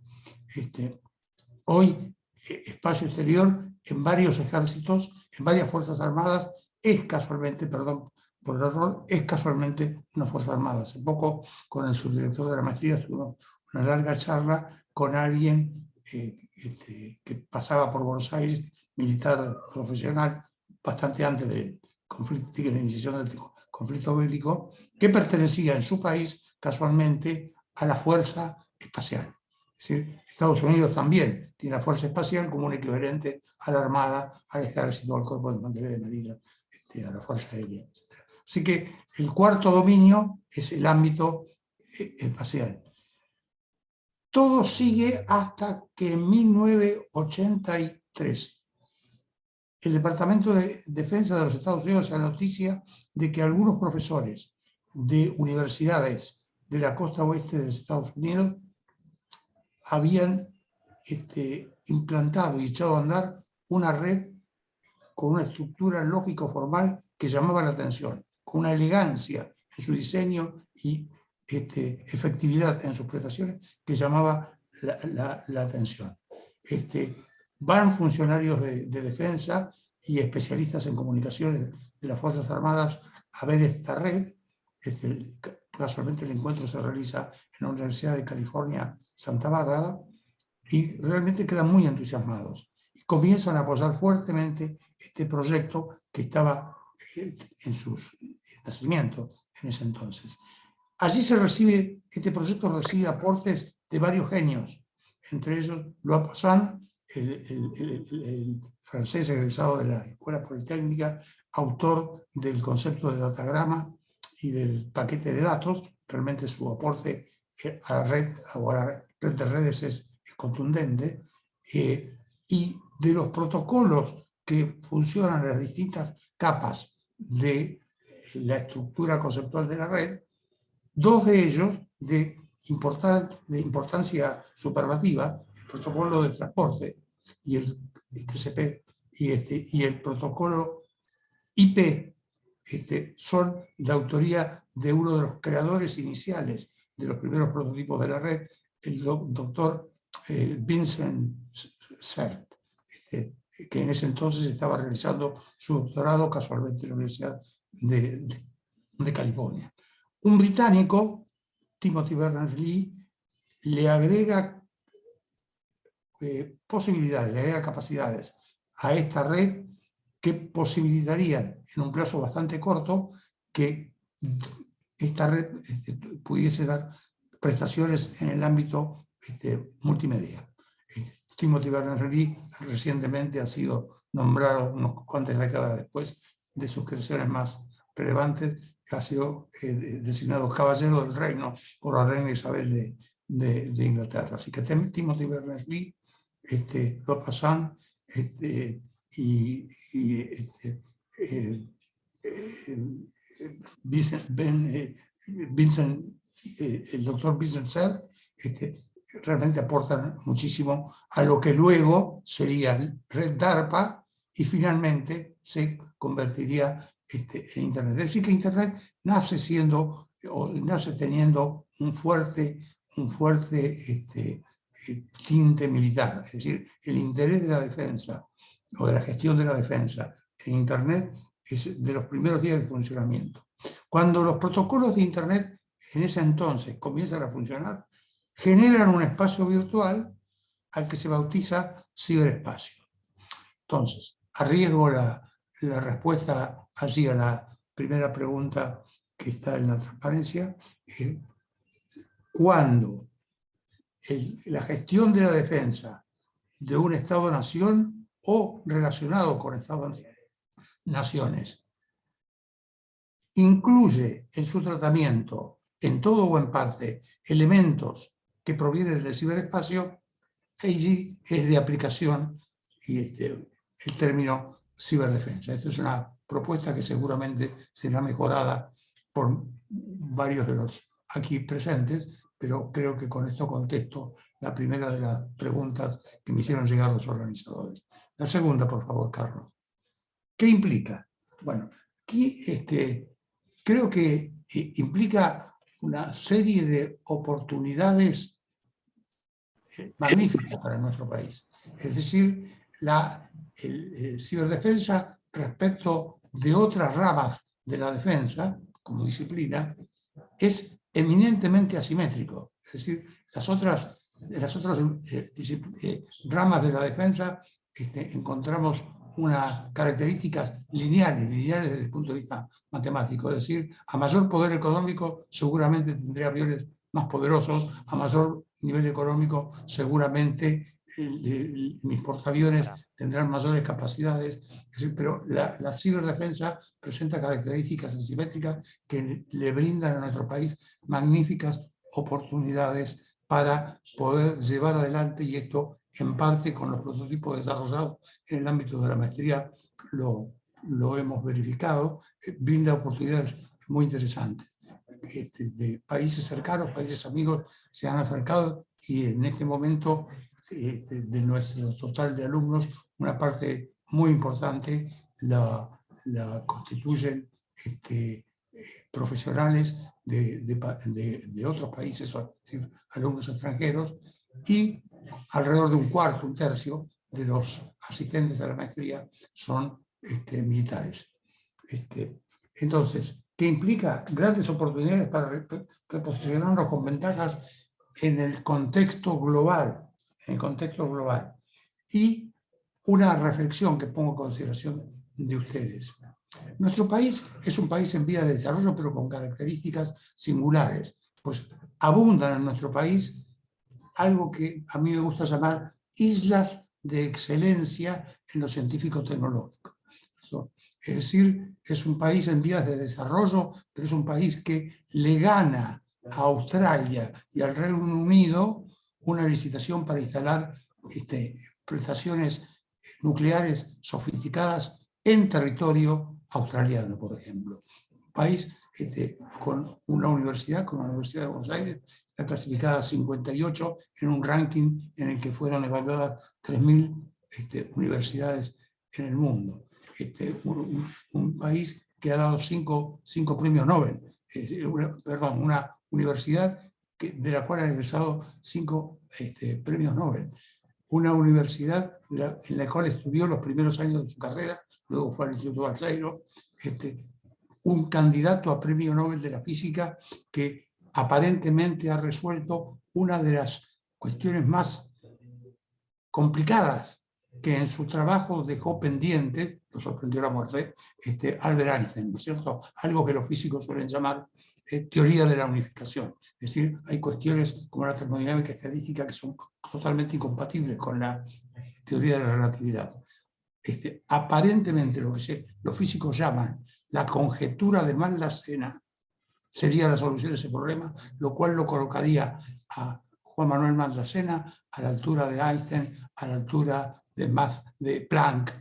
Hoy, espacio exterior en varios ejércitos, en varias fuerzas armadas, es casualmente, perdón por el error, es casualmente una fuerza armada. Hace poco, con el subdirector de la maestría, tuve una larga charla con alguien que pasaba por Buenos Aires, militar profesional, bastante antes de la iniciación del conflicto bélico, que pertenecía en su país, casualmente, a la fuerza espacial. Es Es decir, Estados Unidos también tiene la Fuerza Espacial como un equivalente a la Armada, al Ejército, al Cuerpo de Infantería de Marina, a la Fuerza Aérea, etc. Así que el cuarto dominio es el ámbito espacial. Todo sigue hasta que en 1983 el Departamento de Defensa de los Estados Unidos se da noticia de que algunos profesores de universidades de la costa oeste de Estados Unidos habían implantado y echado a andar una red con una estructura lógico-formal que llamaba la atención, con una elegancia en su diseño y efectividad en sus prestaciones que llamaba la atención. Van funcionarios de defensa y especialistas en comunicaciones de las Fuerzas Armadas a ver esta red. Casualmente el encuentro se realiza en la Universidad de California, Santa Bárbara, y realmente quedan muy entusiasmados. Y comienzan a apoyar fuertemente este proyecto que estaba en su nacimiento en ese entonces. Allí este proyecto recibe aportes de varios genios, entre ellos Louis Poisson, el francés egresado de la Escuela Politécnica, autor del concepto de datagrama y del paquete de datos. Realmente su aporte a la red de redes es contundente, y de los protocolos que funcionan en las distintas capas de la estructura conceptual de la red, dos de ellos de importancia superlativa, el protocolo de transporte y el TCP y el protocolo IP, son de autoría de uno de los creadores iniciales de los primeros prototipos de la red, el doctor Vincent Cerf, que en ese entonces estaba realizando su doctorado casualmente en la Universidad de California. Un británico, Timothy Berners-Lee, le agrega posibilidades, le agrega capacidades a esta red que posibilitarían en un plazo bastante corto que esta red pudiese dar prestaciones en el ámbito multimedia. Timothy Berners-Lee recientemente ha sido nombrado, unos cuantas décadas después de sus creaciones más relevantes, ha sido designado Caballero del Reino por la reina Isabel de Inglaterra. Así que Timothy Berners-Lee, Louis Poisson, el doctor Vincent Cerf, realmente aportan muchísimo a lo que luego sería Red DARPA y finalmente se convertiría en Internet. Es decir, que Internet nace teniendo un fuerte tinte militar. Es decir, el interés de la defensa o de la gestión de la defensa en Internet es de los primeros días de funcionamiento. Cuando los protocolos de Internet en ese entonces comienzan a funcionar, generan un espacio virtual al que se bautiza ciberespacio. Entonces, arriesgo la respuesta allí a la primera pregunta que está en la transparencia. Cuando la gestión de la defensa de un Estado-nación o relacionado con Estados-naciones incluye en su tratamiento, en todo o en parte, elementos que provienen del ciberespacio, allí es de aplicación y el término ciberdefensa. Esta es una propuesta que seguramente será mejorada por varios de los aquí presentes, pero creo que con esto contesto la primera de las preguntas que me hicieron llegar los organizadores. La segunda, por favor, Carlos. ¿Qué implica? Bueno, aquí creo que implica una serie de oportunidades magníficas para nuestro país. Es decir, el ciberdefensa respecto de otras ramas de la defensa, como disciplina, es eminentemente asimétrico. Es decir, las otras ramas de la defensa encontramos unas características lineales desde el punto de vista matemático. Es decir, a mayor poder económico seguramente tendré aviones más poderosos, a mayor nivel económico seguramente mis portaaviones tendrán mayores capacidades, es decir, pero la ciberdefensa presenta características asimétricas que le brindan a nuestro país magníficas oportunidades para poder llevar adelante, y esto en parte con los prototipos desarrollados en el ámbito de la maestría lo hemos verificado, brinda oportunidades muy interesantes. De países cercanos, países amigos se han acercado, y en este momento de nuestro total de alumnos, una parte muy importante la constituyen profesionales de otros países, es decir, alumnos extranjeros, y alrededor de un cuarto, un tercio de los asistentes a la maestría son militares. Entonces, que implica grandes oportunidades para reposicionarnos con ventajas en el contexto global, y una reflexión que pongo a consideración de ustedes. Nuestro país es un país en vía de desarrollo, pero con características singulares. Pues abundan en nuestro país algo que a mí me gusta llamar islas de excelencia en lo científico-tecnológico. Es decir, es un país en vías de desarrollo, pero es un país que le gana a Australia y al Reino Unido una licitación para instalar prestaciones nucleares sofisticadas en territorio australiano, por ejemplo. Un país con una universidad, como la Universidad de Buenos Aires, está clasificada 58 en un ranking en el que fueron evaluadas 3.000 universidades en el mundo. Un país que ha dado cinco premios Nobel, una universidad de la cual han egresado 5 premios Nobel, una universidad en la cual estudió los primeros años de su carrera, luego fue al Instituto Balseiro, un candidato a premio Nobel de la física que aparentemente ha resuelto una de las cuestiones más complicadas que en su trabajo dejó pendiente, lo sorprendió la muerte, Albert Einstein, ¿no es cierto? Algo que los físicos suelen llamar teoría de la unificación. Es decir, hay cuestiones como la termodinámica estadística que son totalmente incompatibles con la teoría de la relatividad. Aparentemente lo que los físicos llaman la conjetura de Maldacena sería la solución de ese problema, lo cual lo colocaría a Juan Manuel Maldacena a la altura de Einstein, a la altura de Planck,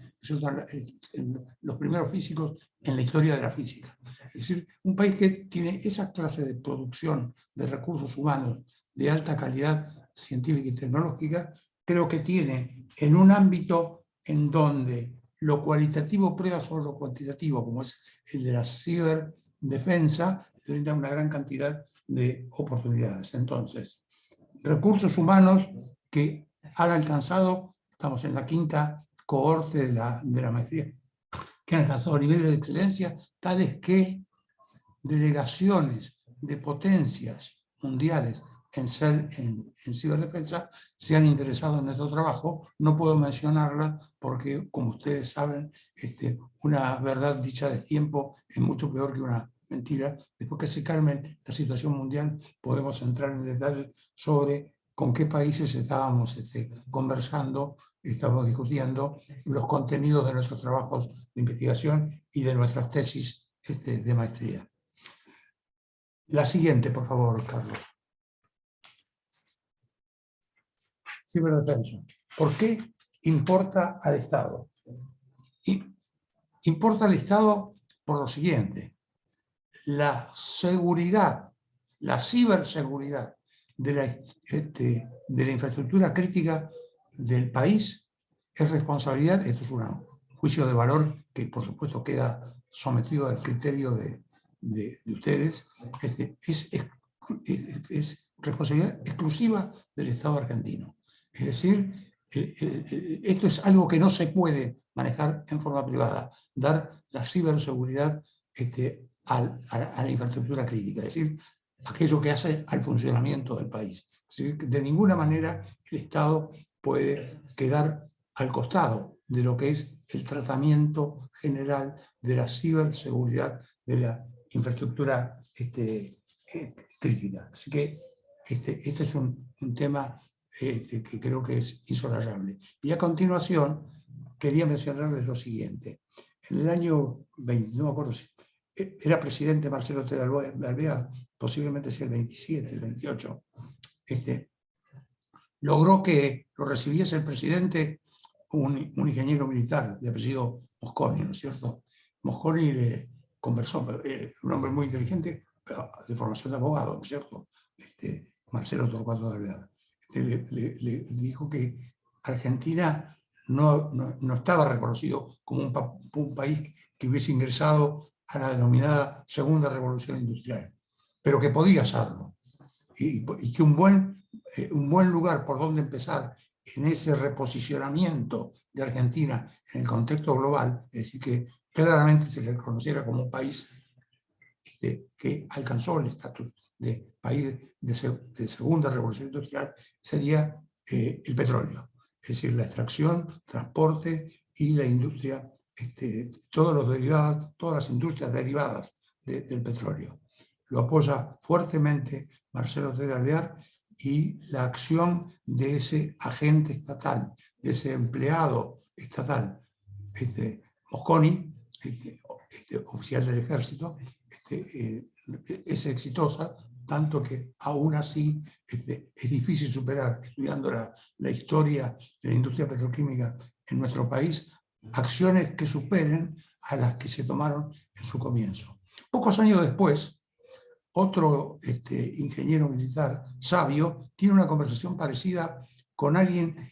los primeros físicos en la historia de la física. Es decir, un país que tiene esa clase de producción de recursos humanos de alta calidad científica y tecnológica, creo que tiene en un ámbito en donde lo cualitativo prueba sobre lo cuantitativo, como es el de la ciberdefensa, brinda una gran cantidad de oportunidades. Entonces, recursos humanos que han alcanzado, estamos en la 5ª cohorte de la maestría, que han alcanzado niveles de excelencia tales que delegaciones de potencias mundiales en ciberdefensa se han interesado en nuestro trabajo. No puedo mencionarla porque, como ustedes saben, una verdad dicha de tiempo es mucho peor que una mentira. Después que se calme la situación mundial, podemos entrar en detalle sobre con qué países estábamos conversando, estamos discutiendo los contenidos de nuestros trabajos de investigación y de nuestras tesis de maestría. La siguiente, por favor, Carlos. Ciberdefensa. ¿Por qué importa al Estado? Importa al Estado por lo siguiente. La seguridad, la ciberseguridad de la infraestructura crítica del país es responsabilidad, esto es un juicio de valor que por supuesto queda sometido al criterio de ustedes, es responsabilidad exclusiva del Estado argentino. Es decir, esto es algo que no se puede manejar en forma privada, dar la ciberseguridad a la infraestructura crítica, es decir, aquello que hace al funcionamiento del país. Es decir, de ninguna manera el Estado puede quedar al costado de lo que es el tratamiento general de la ciberseguridad de la infraestructura crítica. Así que Este es un tema que creo que es insoslayable. Y a continuación, quería mencionarles lo siguiente. En el año 20, no me acuerdo si era presidente Marcelo T. de Alvear, posiblemente sea el 27, el 28, logró que lo recibiese el presidente un ingeniero militar de apellido Mosconi, ¿no es cierto? Mosconi le conversó, un hombre muy inteligente, de formación de abogado, ¿no es cierto? Marcelo Torcuato de Alvear. Le dijo que Argentina no estaba reconocido como un país que hubiese ingresado a la denominada Segunda Revolución Industrial, pero que podía hacerlo. Y que un buen lugar por donde empezar en ese reposicionamiento de Argentina en el contexto global, es decir, que claramente se le reconociera como un país que alcanzó el estatus de país de segunda revolución industrial, sería el petróleo. Es decir, la extracción, transporte y la industria, todos los derivados, todas las industrias derivadas del petróleo. Lo apoya fuertemente Marcelo T. de Alvear y la acción de ese agente estatal, de ese empleado estatal, Mosconi, oficial del ejército, es exitosa, tanto que aún así es difícil superar, estudiando la historia de la industria petroquímica en nuestro país, acciones que superen a las que se tomaron en su comienzo. Pocos años después, otro ingeniero militar sabio tiene una conversación parecida con alguien,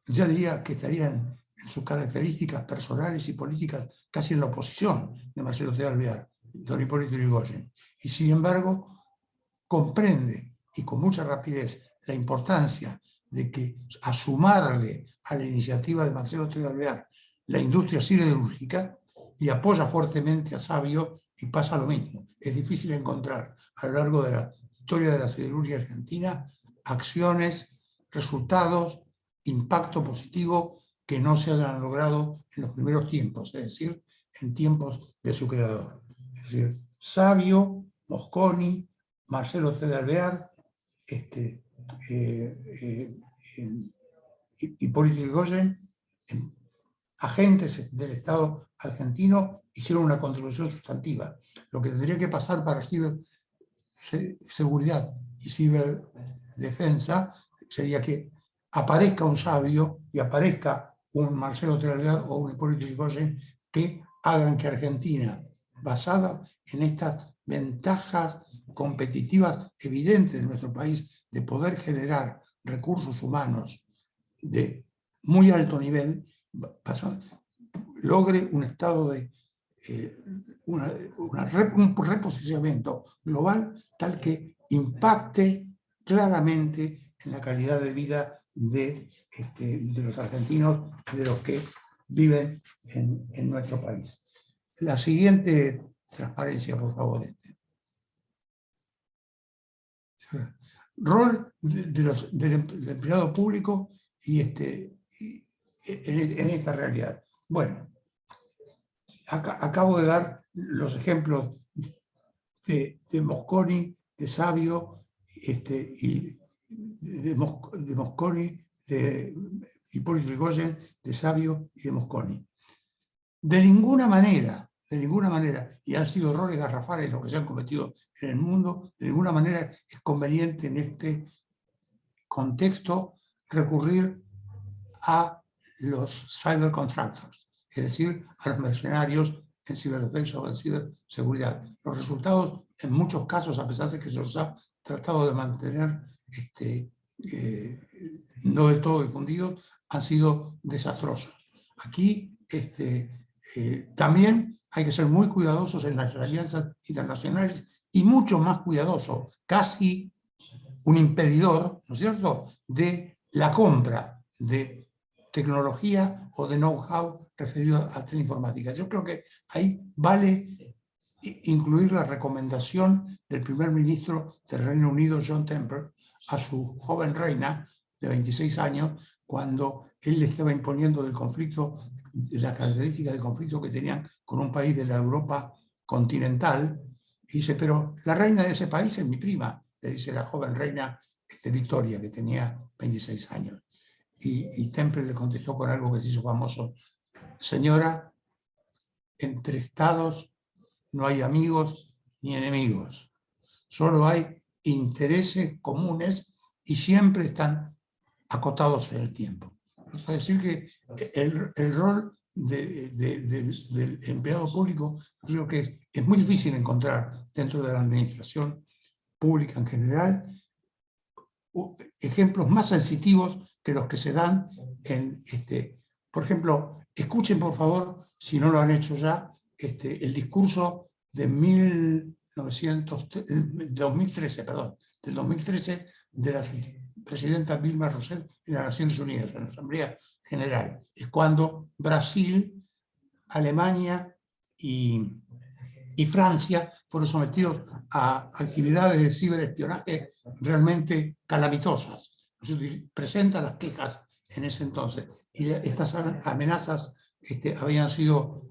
ya diría que estarían en sus características personales y políticas casi en la oposición de Marcelo T. de Alvear, don Hipólito Yrigoyen. Y sin embargo, comprende, y con mucha rapidez, la importancia de que a sumarle a la iniciativa de Marcelo T. de Alvear la industria siderúrgica, y apoya fuertemente a Sabio, y pasa lo mismo. Es difícil encontrar a lo largo de la historia de la siderurgia argentina acciones, resultados, impacto positivo que no se hayan logrado en los primeros tiempos, es decir, en tiempos de su creador. Es decir, Sabio, Mosconi, Marcelo T. de Alvear, Hipólito Yrigoyen, agentes del Estado argentino, hicieron una contribución sustantiva. Lo que tendría que pasar para ciberseguridad y ciberdefensa sería que aparezca un Sabio y aparezca un Marcelo T. de Alvear o un Hipólito Yrigoyen que hagan que Argentina, basada en estas ventajas competitivas evidentes de nuestro país de poder generar recursos humanos de muy alto nivel, logre un estado de un reposicionamiento global tal que impacte claramente en la calidad de vida de los argentinos y de los que viven en nuestro país. La siguiente transparencia, por favor. Rol del empleado público y en esta realidad. Bueno, acabo de dar los ejemplos de Mosconi, de Sabio, y de Mosconi, de Hipólito Yrigoyen, de Sabio y de Mosconi. De ninguna manera, y han sido errores garrafales los que se han cometido en el mundo, de ninguna manera es conveniente en este contexto recurrir a los cybercontractors, es decir, a los mercenarios en ciberdefensa o en ciberseguridad. Los resultados, en muchos casos, a pesar de que se los ha tratado de mantener no del todo difundidos, han sido desastrosos. Aquí también hay que ser muy cuidadosos en las alianzas internacionales y mucho más cuidadosos, casi un impedidor, ¿no es cierto?, de la compra de tecnología o de know-how referido a teleinformática. Yo creo que ahí vale incluir la recomendación del primer ministro del Reino Unido, John Temple, a su joven reina de 26 años, cuando él le estaba imponiendo del conflicto, las características del conflicto que tenían con un país de la Europa continental. Y dice, pero la reina de ese país es mi prima, le dice la joven reina Victoria, que tenía 26 años. Y Temple le contestó con algo que se hizo famoso: señora, entre estados no hay amigos ni enemigos, solo hay intereses comunes y siempre están acotados en el tiempo. Es decir, que el rol del empleado público creo que es muy difícil encontrar dentro de la administración pública en general ejemplos más sensitivos que los que se dan en, por ejemplo, escuchen por favor, si no lo han hecho ya, el discurso de 2013 de la presidenta Dilma Rousseff en las Naciones Unidas, en la Asamblea General. Es cuando Brasil, Alemania y Francia fueron sometidos a actividades de ciberespionaje realmente calamitosas. Presenta las quejas en ese entonces. Y estas amenazas habían sido,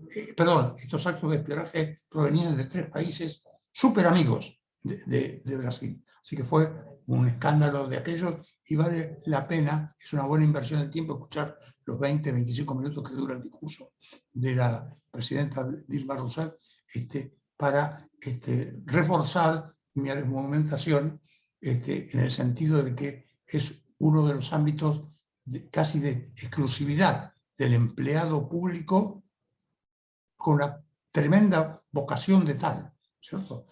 estos actos de espionaje provenían de 3 países súper amigos de Brasil. Así que fue un escándalo de aquellos y vale la pena, es una buena inversión del tiempo escuchar los 20-25 minutos que dura el discurso de la presidenta Dilma Rousseff para reforzar mi argumentación en el sentido de que es uno de los ámbitos casi de exclusividad del empleado público con una tremenda vocación de tal, ¿cierto?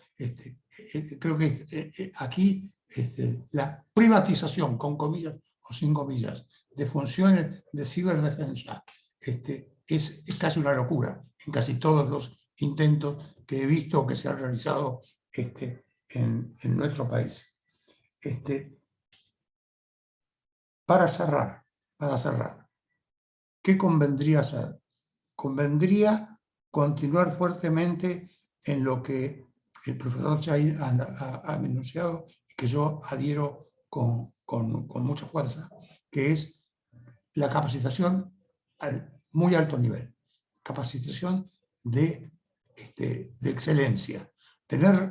Creo que aquí la privatización, con comillas o sin comillas, de funciones de ciberdefensa es casi una locura en casi todos los intentos que he visto que se han realizado en nuestro país. Para cerrar, ¿qué convendría hacer? Convendría continuar fuertemente en lo que el profesor Chai ha enunciado y que yo adhiero con mucha fuerza, que es la capacitación al muy alto nivel, capacitación de excelencia.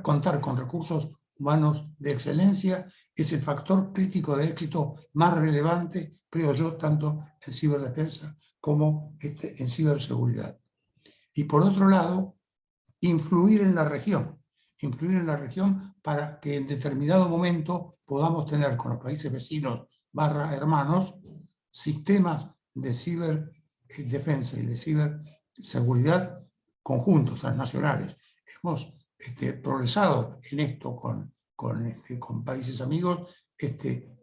Contar con recursos humanos de excelencia es el factor crítico de éxito más relevante, creo yo, tanto en ciberdefensa como en ciberseguridad. Y por otro lado, influir en la región para que en determinado momento podamos tener con los países vecinos /hermanos sistemas de ciberdefensa y de ciberseguridad conjuntos, transnacionales. Hemos progresado en esto con países amigos,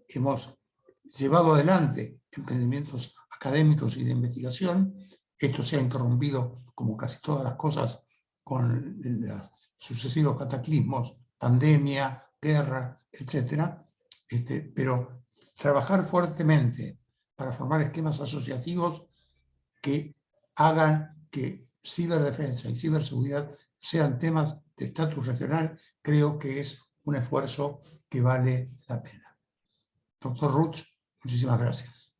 hemos llevado adelante emprendimientos académicos y de investigación. Esto se ha interrumpido, como casi todas las cosas, con los sucesivos cataclismos, pandemia, guerra, etc. Pero trabajar fuertemente para formar esquemas asociativos que hagan que ciberdefensa y ciberseguridad sean temas de estatus regional, creo que es un esfuerzo que vale la pena. Doctor Ruth, muchísimas gracias.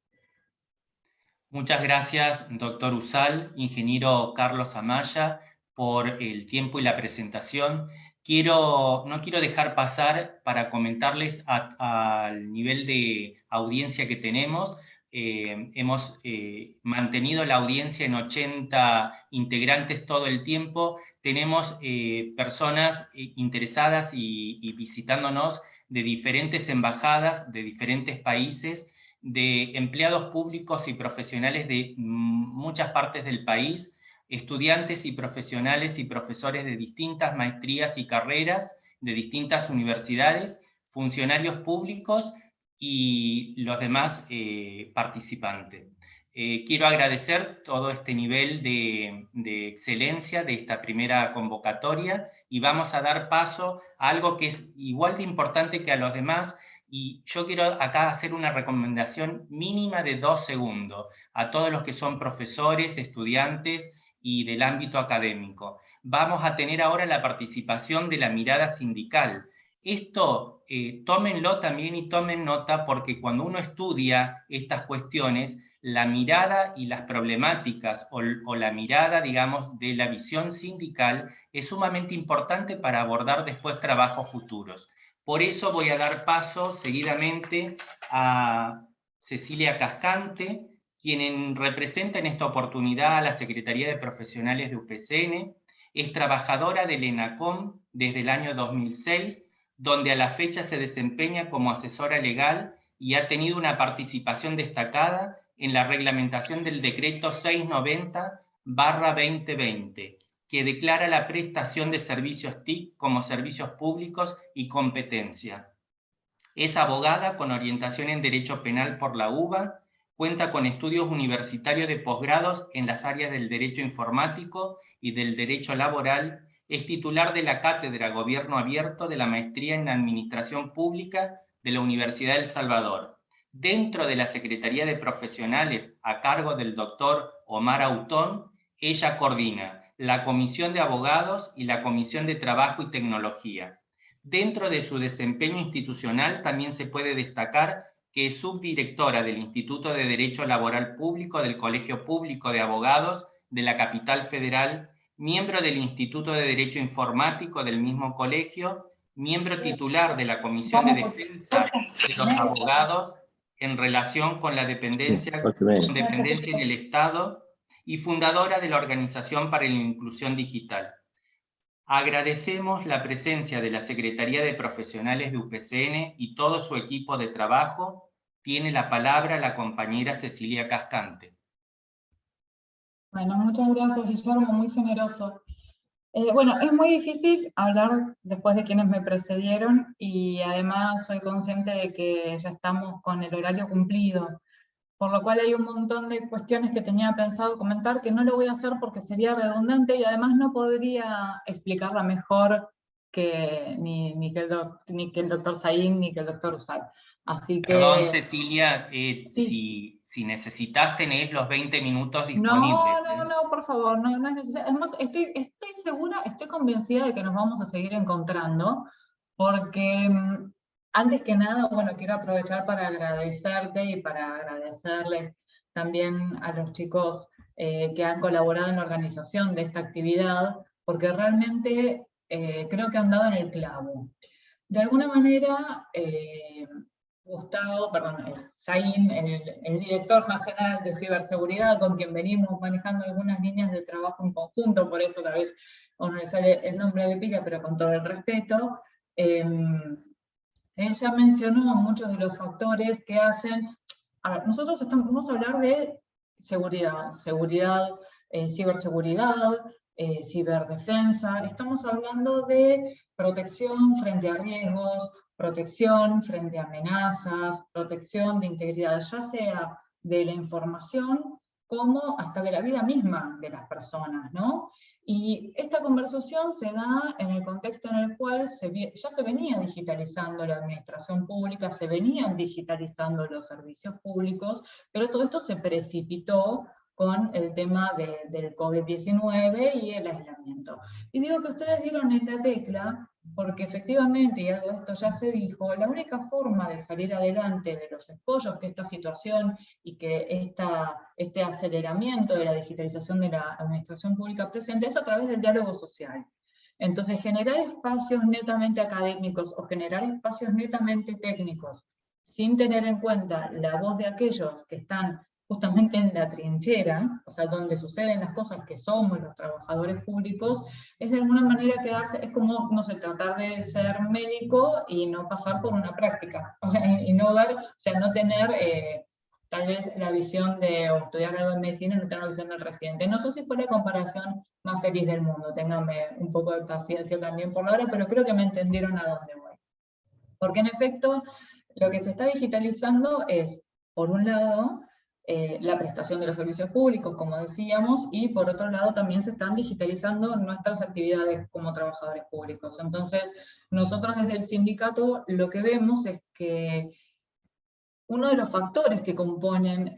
Muchas gracias, doctor Usal, ingeniero Carlos Amaya, por el tiempo y la presentación. No quiero dejar pasar para comentarles al nivel de audiencia que tenemos. Hemos mantenido la audiencia en 80 integrantes todo el tiempo. Tenemos personas interesadas y visitándonos de diferentes embajadas, de diferentes países, de empleados públicos y profesionales de muchas partes del país, estudiantes y profesionales y profesores de distintas maestrías y carreras, de distintas universidades, funcionarios públicos y los demás participantes. Quiero agradecer todo este nivel de excelencia de esta primera convocatoria y vamos a dar paso a algo que es igual de importante que a los demás, y yo quiero acá hacer una recomendación mínima de 2 segundos a todos los que son profesores, estudiantes y del ámbito académico. Vamos a tener ahora la participación de la mirada sindical. Esto tómenlo también y tomen nota, porque cuando uno estudia estas cuestiones, la mirada y las problemáticas o la mirada, digamos, de la visión sindical es sumamente importante para abordar después trabajos futuros. Por eso voy a dar paso seguidamente a Cecilia Cascante, quien representa en esta oportunidad a la Secretaría de Profesionales de UPCN, es trabajadora del ENACOM desde el año 2006, donde a la fecha se desempeña como asesora legal y ha tenido una participación destacada en la reglamentación del decreto 690/2020, que declara la prestación de servicios TIC como servicios públicos y competencia. Es abogada con orientación en Derecho Penal por la UBA, cuenta con estudios universitarios de posgrados en las áreas del Derecho Informático y del Derecho Laboral, es titular de la Cátedra Gobierno Abierto de la Maestría en Administración Pública de la Universidad del Salvador. Dentro de la Secretaría de Profesionales a cargo del doctor Omar Autón, ella coordina la Comisión de Abogados y la Comisión de Trabajo y Tecnología. Dentro de su desempeño institucional también se puede destacar que es subdirectora del Instituto de Derecho Laboral Público del Colegio Público de Abogados de la Capital Federal, miembro del Instituto de Derecho Informático del mismo colegio, miembro titular de la Comisión de Defensa de los Abogados en relación con la dependencia en el Estado y fundadora de la Organización para la Inclusión Digital. Agradecemos la presencia de la Secretaría de Profesionales de UPCN y todo su equipo de trabajo. Tiene la palabra la compañera Cecilia Cascante. Bueno, muchas gracias, Guillermo, muy generoso. Bueno, es muy difícil hablar después de quienes me precedieron y además soy consciente de que ya estamos con el horario cumplido, por lo cual hay un montón de cuestiones que tenía pensado comentar que no lo voy a hacer porque sería redundante y además no podría explicarla mejor que ni que el doctor Saín ni que el doctor Usal. Así que... Perdón, Cecilia, sí. si necesitas tenés los 20 minutos disponibles. No, por favor, no es necesario. Además, estoy segura, estoy convencida de que nos vamos a seguir encontrando, porque antes que nada, bueno, quiero aprovechar para agradecerte y para agradecerles también a los chicos que han colaborado en la organización de esta actividad, porque realmente creo que han dado en el clavo. De alguna manera, Saín, el director nacional de ciberseguridad, con quien venimos manejando algunas líneas de trabajo en conjunto, por eso tal vez no me sale el nombre de pila, pero con todo el respeto, ella mencionó muchos de los factores que hacen... A ver, nosotros vamos a hablar de seguridad, ciberseguridad, ciberdefensa, estamos hablando de protección frente a riesgos, protección frente a amenazas, protección de integridad, ya sea de la información como hasta de la vida misma de las personas, ¿no? Y esta conversación se da en el contexto en el cual ya se venía digitalizando la administración pública, se venían digitalizando los servicios públicos, pero todo esto se precipitó con el tema del COVID-19 y el aislamiento. Y digo que ustedes dieron en la tecla, porque efectivamente, y algo de esto ya se dijo, la única forma de salir adelante de los escollos que esta situación y que este aceleramiento de la digitalización de la administración pública presenta es a través del diálogo social. Entonces, generar espacios netamente académicos o generar espacios netamente técnicos, sin tener en cuenta la voz de aquellos que están justamente en la trinchera, o sea, donde suceden las cosas que somos los trabajadores públicos, es de alguna manera quedarse, es como, no sé, tratar de ser médico y no pasar por una práctica, o sea, y no ver, o sea, no tener tal vez la visión de, o estudiar algo en medicina y no tener la visión del residente. No sé si fue la comparación más feliz del mundo, ténganme un poco de paciencia también por la hora, pero creo que me entendieron a dónde voy. Porque en efecto, lo que se está digitalizando es, por un lado, la prestación de los servicios públicos, como decíamos, y por otro lado también se están digitalizando nuestras actividades como trabajadores públicos. Entonces, nosotros desde el sindicato lo que vemos es que uno de los factores que componen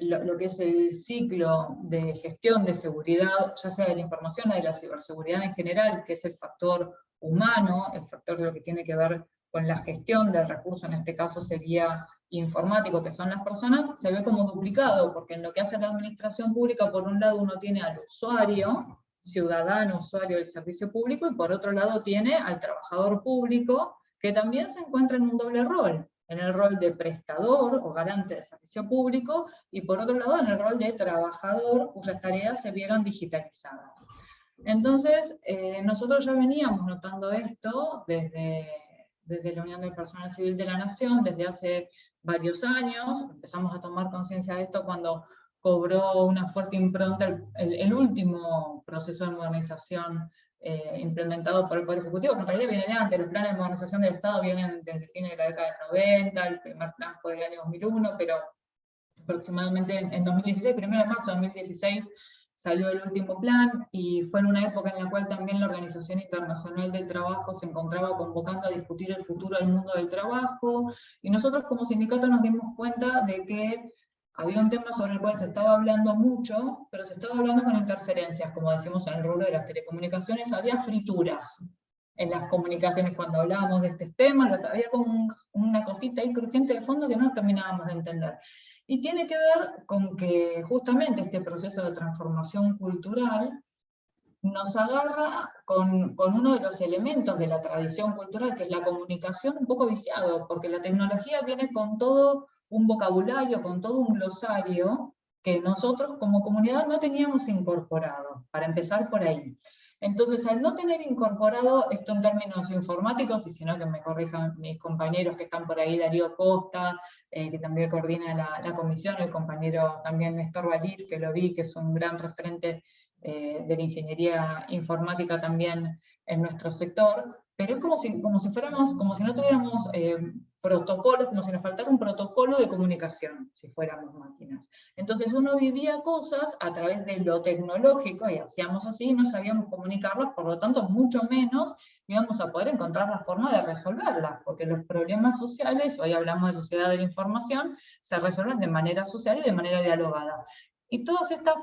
lo que es el ciclo de gestión de seguridad, ya sea de la información o de la ciberseguridad en general, que es el factor humano, el factor de lo que tiene que ver con la gestión del recurso, en este caso sería informático, que son las personas, se ve como duplicado, porque en lo que hace la administración pública, por un lado uno tiene al usuario, ciudadano, usuario del servicio público, y por otro lado tiene al trabajador público, que también se encuentra en un doble rol, en el rol de prestador o garante de servicio público, y por otro lado en el rol de trabajador, cuyas tareas se vieron digitalizadas. Entonces, nosotros ya veníamos notando esto desde la Unión del Personal Civil de la Nación, desde hace varios años. Empezamos a tomar conciencia de esto cuando cobró una fuerte impronta el último proceso de modernización implementado por el Poder Ejecutivo, que en realidad viene de antes. Los planes de modernización del Estado vienen desde fines de la década del 90, el primer plan fue del año 2001, pero aproximadamente en 2016, 1 de marzo de 2016, salió el último plan, y fue en una época en la cual también la Organización Internacional del Trabajo se encontraba convocando a discutir el futuro del mundo del trabajo, y nosotros como sindicato nos dimos cuenta de que había un tema sobre el cual se estaba hablando mucho, pero se estaba hablando con interferencias, como decimos en el rubro de las telecomunicaciones, había frituras en las comunicaciones cuando hablábamos de este tema, había como una cosita ahí crujiente de fondo que no terminábamos de entender. Y tiene que ver con que justamente este proceso de transformación cultural nos agarra con uno de los elementos de la tradición cultural, que es la comunicación, un poco viciado, porque la tecnología viene con todo un vocabulario, con todo un glosario, que nosotros como comunidad no teníamos incorporado, para empezar por ahí. Entonces, al no tener incorporado esto en términos informáticos, y si no que me corrijan mis compañeros que están por ahí, Darío Costa, que también coordina la comisión, el compañero también Néstor Valir, que lo vi, que es un gran referente de la ingeniería informática también en nuestro sector, pero es como si fuéramos, como si no tuviéramos protocolos, como si nos faltara un protocolo de comunicación, si fuéramos máquinas. Entonces uno vivía cosas a través de lo tecnológico, y hacíamos así, no sabíamos comunicarlas, por lo tanto mucho menos íbamos a poder encontrar la forma de resolverlas, porque los problemas sociales, hoy hablamos de sociedad de la información, se resuelven de manera social y de manera dialogada. Y todas estas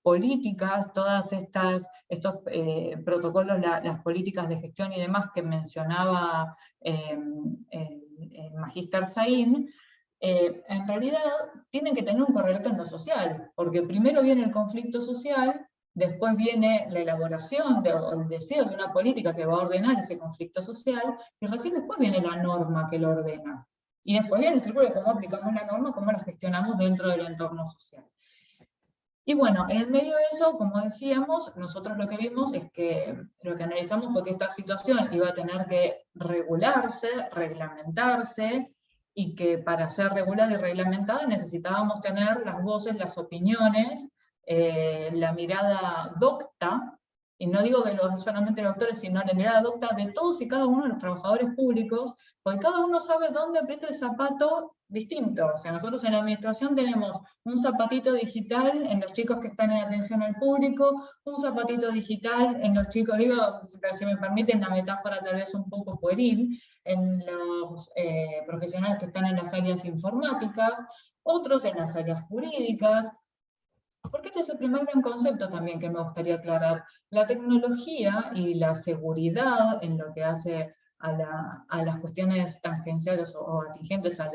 políticas, todas estos protocolos, las políticas de gestión y demás que mencionaba el magíster Saín, en realidad tienen que tener un correlato en lo social, porque primero viene el conflicto social, después viene la elaboración o el deseo de una política que va a ordenar ese conflicto social, y recién después viene la norma que lo ordena. Y después viene el círculo de cómo aplicamos la norma, cómo la gestionamos dentro del entorno social. Y bueno, en el medio de eso, como decíamos, nosotros lo que vimos es que, lo que analizamos fue que esta situación iba a tener que regularse, reglamentarse, y que para ser regulada y reglamentada necesitábamos tener las voces, las opiniones, la mirada docta, y no digo solamente de los doctores, sino la mirada docta de todos y cada uno de los trabajadores públicos, porque cada uno sabe dónde aprieta el zapato distinto. O sea, nosotros en la administración tenemos un zapatito digital en los chicos que están en atención al público, un zapatito digital en los chicos, digo, si me permiten la metáfora tal vez un poco pueril, en los profesionales que están en las áreas informáticas, otros en las áreas jurídicas, porque este es el primer gran concepto también que me gustaría aclarar. La tecnología y la seguridad en lo que hace a las cuestiones tangenciales o atingentes a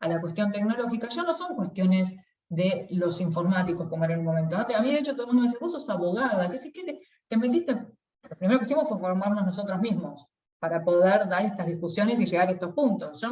la cuestión tecnológica ya no son cuestiones de los informáticos como era en un momento. A mí de hecho todo el mundo me dice, vos sos abogada, ¿qué te metiste? Lo primero que hicimos fue formarnos nosotros mismos para poder dar estas discusiones y llegar a estos puntos. Yo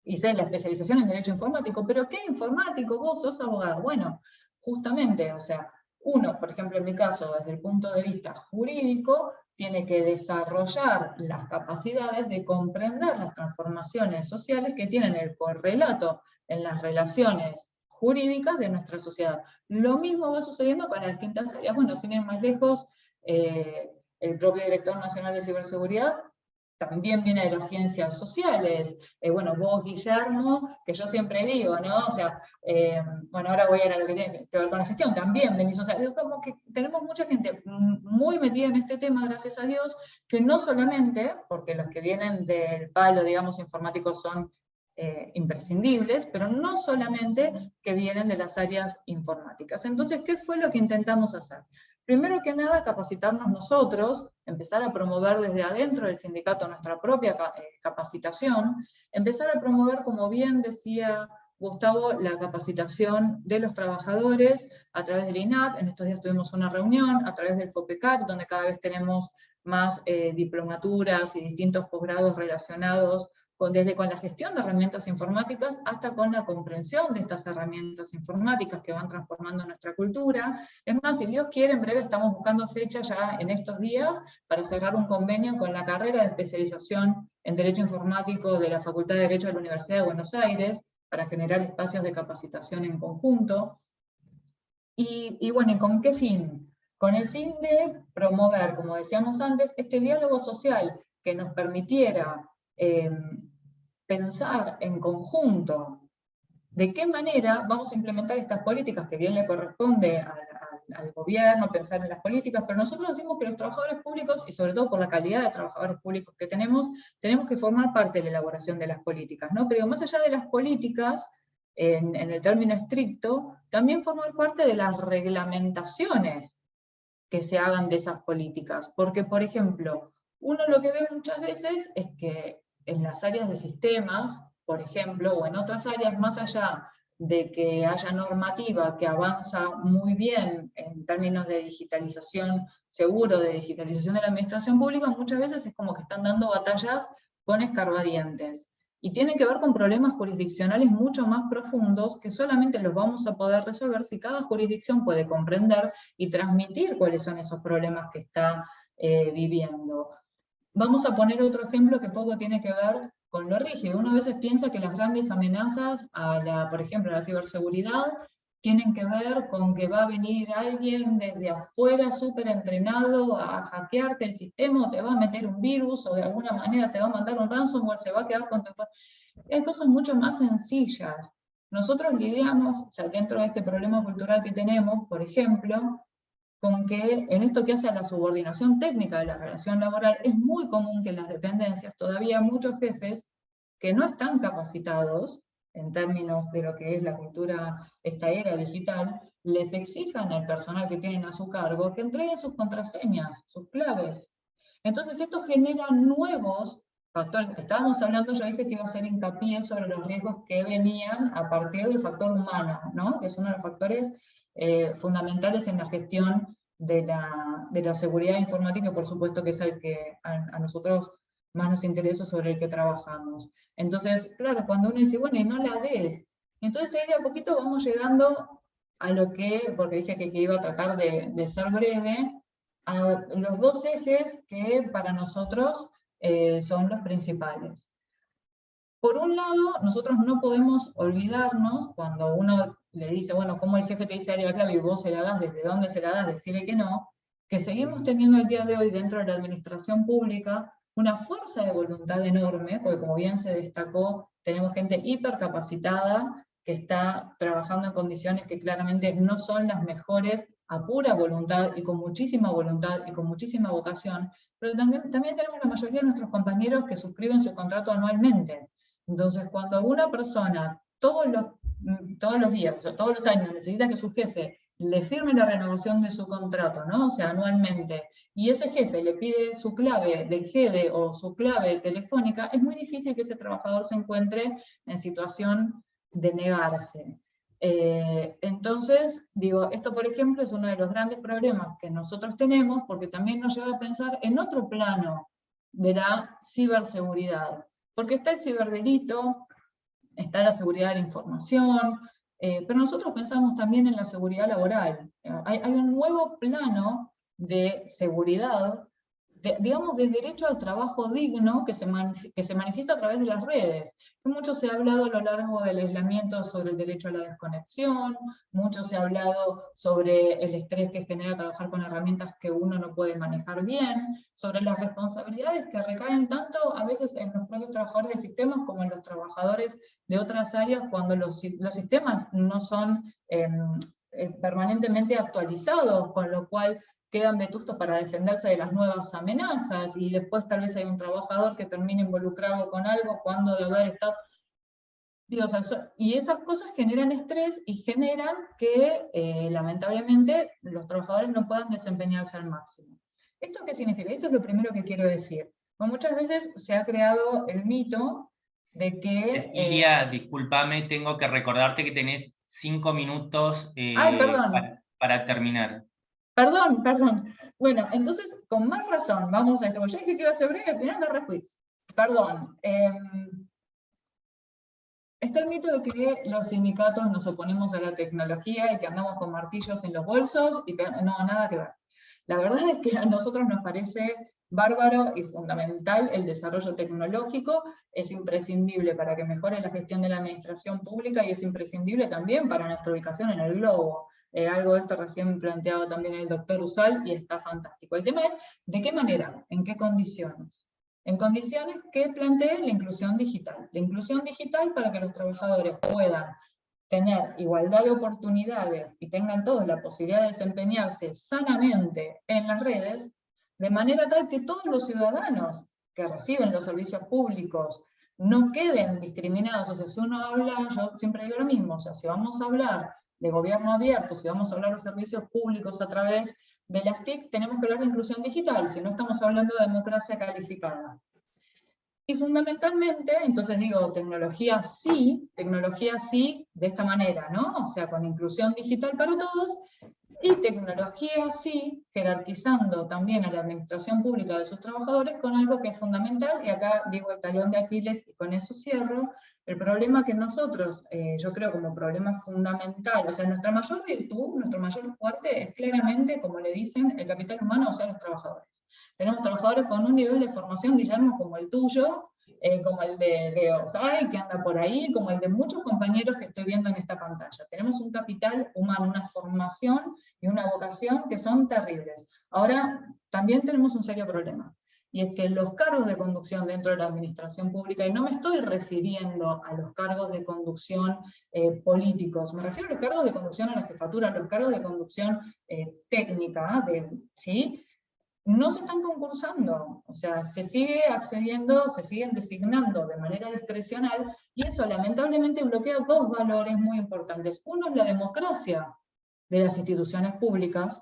hice la especialización en Derecho Informático, pero ¿qué informático? Vos sos abogado. Bueno, justamente, o sea, uno, por ejemplo en mi caso, desde el punto de vista jurídico, tiene que desarrollar las capacidades de comprender las transformaciones sociales que tienen el correlato en las relaciones jurídicas de nuestra sociedad. Lo mismo va sucediendo con las distintas áreas. Bueno, sin ir más lejos, el propio Director Nacional de Ciberseguridad también viene de las ciencias sociales. Bueno, vos, Guillermo, que yo siempre digo, ¿no? O sea, bueno, ahora voy a ir a lo que tiene que ver con la gestión, también venís, o sea, como que tenemos mucha gente muy metida en este tema, gracias a Dios, que no solamente, porque los que vienen del palo, digamos, informático son imprescindibles, pero no solamente que vienen de las áreas informáticas. Entonces, ¿qué fue lo que intentamos hacer? Primero que nada, capacitarnos nosotros, empezar a promover desde adentro del sindicato nuestra propia capacitación, empezar a promover, como bien decía Gustavo, la capacitación de los trabajadores a través del INAP. En estos días tuvimos una reunión a través del FOPECAT, donde cada vez tenemos más diplomaturas y distintos posgrados relacionados desde con la gestión de herramientas informáticas hasta con la comprensión de estas herramientas informáticas que van transformando nuestra cultura. Es más, si Dios quiere, en breve estamos buscando fecha ya en estos días para cerrar un convenio con la carrera de especialización en Derecho Informático de la Facultad de Derecho de la Universidad de Buenos Aires, para generar espacios de capacitación en conjunto. Y bueno, ¿y con qué fin? Con el fin de promover, como decíamos antes, este diálogo social que nos permitiera pensar en conjunto de qué manera vamos a implementar estas políticas, que bien le corresponde al gobierno pensar en las políticas, pero nosotros decimos que los trabajadores públicos, y sobre todo por la calidad de trabajadores públicos que tenemos que formar parte de la elaboración de las políticas, ¿no? Pero más allá de las políticas, en el término estricto, también formar parte de las reglamentaciones que se hagan de esas políticas. Porque, por ejemplo, uno lo que ve muchas veces es que en las áreas de sistemas, por ejemplo, o en otras áreas, más allá de que haya normativa que avanza muy bien en términos de digitalización, seguro de digitalización de la administración pública, muchas veces es como que están dando batallas con escarbadientes. Y tiene que ver con problemas jurisdiccionales mucho más profundos que solamente los vamos a poder resolver si cada jurisdicción puede comprender y transmitir cuáles son esos problemas que está viviendo. Vamos a poner otro ejemplo que poco tiene que ver con lo rígido. Uno a veces piensa que las grandes amenazas, por ejemplo, a la ciberseguridad, tienen que ver con que va a venir alguien desde afuera súper entrenado a hackearte el sistema, o te va a meter un virus, o de alguna manera te va a mandar un ransomware, se va a quedar con tu... Hay cosas mucho más sencillas. Nosotros lidiamos, o sea, dentro de este problema cultural que tenemos, por ejemplo, con que en esto que hace a la subordinación técnica de la relación laboral, es muy común que en las dependencias todavía muchos jefes que no están capacitados en términos de lo que es la cultura, esta era digital, les exijan al personal que tienen a su cargo que entregue sus contraseñas, sus claves. Entonces esto genera nuevos factores. Estábamos hablando, yo dije que iba a hacer hincapié sobre los riesgos que venían a partir del factor humano, ¿no? Que es uno de los factores fundamentales en la gestión de la seguridad informática, y por supuesto que es el que a nosotros más nos interesa, sobre el que trabajamos. Entonces, claro, cuando uno dice, bueno, y no la des, entonces ahí de a poquito vamos llegando a lo que, porque dije que iba a tratar de ser breve, a los dos ejes que para nosotros son los principales. Por un lado, nosotros no podemos olvidarnos, cuando uno le dice, bueno, ¿cómo el jefe te dice área clave y vos se la das? ¿Desde dónde se la das? Decirle que no, que seguimos teniendo el día de hoy dentro de la administración pública una fuerza de voluntad enorme, porque como bien se destacó, tenemos gente hipercapacitada que está trabajando en condiciones que claramente no son las mejores, a pura voluntad y con muchísima voluntad y con muchísima vocación, pero también tenemos la mayoría de nuestros compañeros que suscriben su contrato anualmente. Entonces, cuando una persona todos los días, o sea, todos los años, necesita que su jefe le firme la renovación de su contrato, ¿no? O sea, anualmente, y ese jefe le pide su clave del GEDE o su clave telefónica, es muy difícil que ese trabajador se encuentre en situación de negarse. Entonces, digo, esto por ejemplo es uno de los grandes problemas que nosotros tenemos, porque también nos lleva a pensar en otro plano de la ciberseguridad. Porque está el ciberdelito, está la seguridad de la información, pero nosotros pensamos también en la seguridad laboral. Hay un nuevo plano de seguridad, digamos, de derecho al trabajo digno que se manifiesta a través de las redes. Mucho se ha hablado a lo largo del aislamiento sobre el derecho a la desconexión, mucho se ha hablado sobre el estrés que genera trabajar con herramientas que uno no puede manejar bien, sobre las responsabilidades que recaen tanto a veces en los propios trabajadores de sistemas como en los trabajadores de otras áreas cuando los sistemas no son permanentemente actualizados, con lo cual quedan vetustos para defenderse de las nuevas amenazas, y después tal vez hay un trabajador que termina involucrado con algo cuando de haber estado... Digo, o sea, y esas cosas generan estrés y generan que, lamentablemente, los trabajadores no puedan desempeñarse al máximo. ¿Esto qué significa? Esto es lo primero que quiero decir. Bueno, muchas veces se ha creado el mito de que... Cecilia, discúlpame, tengo que recordarte que tenés 5 minutos perdón. para terminar. Perdón. Bueno, entonces, con más razón, vamos a esto. Yo dije que iba a ser breve, al final me refui. Perdón. Está el mito de que los sindicatos nos oponemos a la tecnología y que andamos con martillos en los bolsos, y que no, nada que ver. La verdad es que a nosotros nos parece bárbaro y fundamental el desarrollo tecnológico, es imprescindible para que mejore la gestión de la administración pública y es imprescindible también para nuestra ubicación en el globo. Algo de esto recién planteado también el doctor Usal y está fantástico. El tema es, ¿de qué manera? ¿En qué condiciones? En condiciones que plantee la inclusión digital. La inclusión digital para que los trabajadores puedan tener igualdad de oportunidades y tengan todos la posibilidad de desempeñarse sanamente en las redes, de manera tal que todos los ciudadanos que reciben los servicios públicos no queden discriminados. O sea, si uno habla, yo siempre digo lo mismo, o sea, si vamos a hablar de gobierno abierto, si vamos a hablar de servicios públicos a través de las TIC, tenemos que hablar de inclusión digital, si no estamos hablando de democracia calificada. Y fundamentalmente, entonces digo, tecnología sí, de esta manera, ¿no? O sea, con inclusión digital para todos, y tecnología sí, jerarquizando también a la administración pública de sus trabajadores con algo que es fundamental, y acá digo el talón de Aquiles, y con eso cierro, el problema que nosotros, yo creo como problema fundamental, o sea, nuestra mayor virtud, nuestro mayor fuerte es claramente, como le dicen, el capital humano, o sea, los trabajadores. Tenemos trabajadores con un nivel de formación, Guillermo, como el tuyo, como el de Osay, que anda por ahí, como el de muchos compañeros que estoy viendo en esta pantalla. Tenemos un capital humano, una formación y una vocación que son terribles. Ahora, también tenemos un serio problema, y es que los cargos de conducción dentro de la administración pública, y no me estoy refiriendo a los cargos de conducción políticos, me refiero a los cargos de conducción a la jefatura, a los cargos de conducción técnica, ¿sí? No se están concursando, o sea, se sigue accediendo, se siguen designando de manera discrecional, y eso lamentablemente bloquea dos valores muy importantes. Uno es la democracia de las instituciones públicas,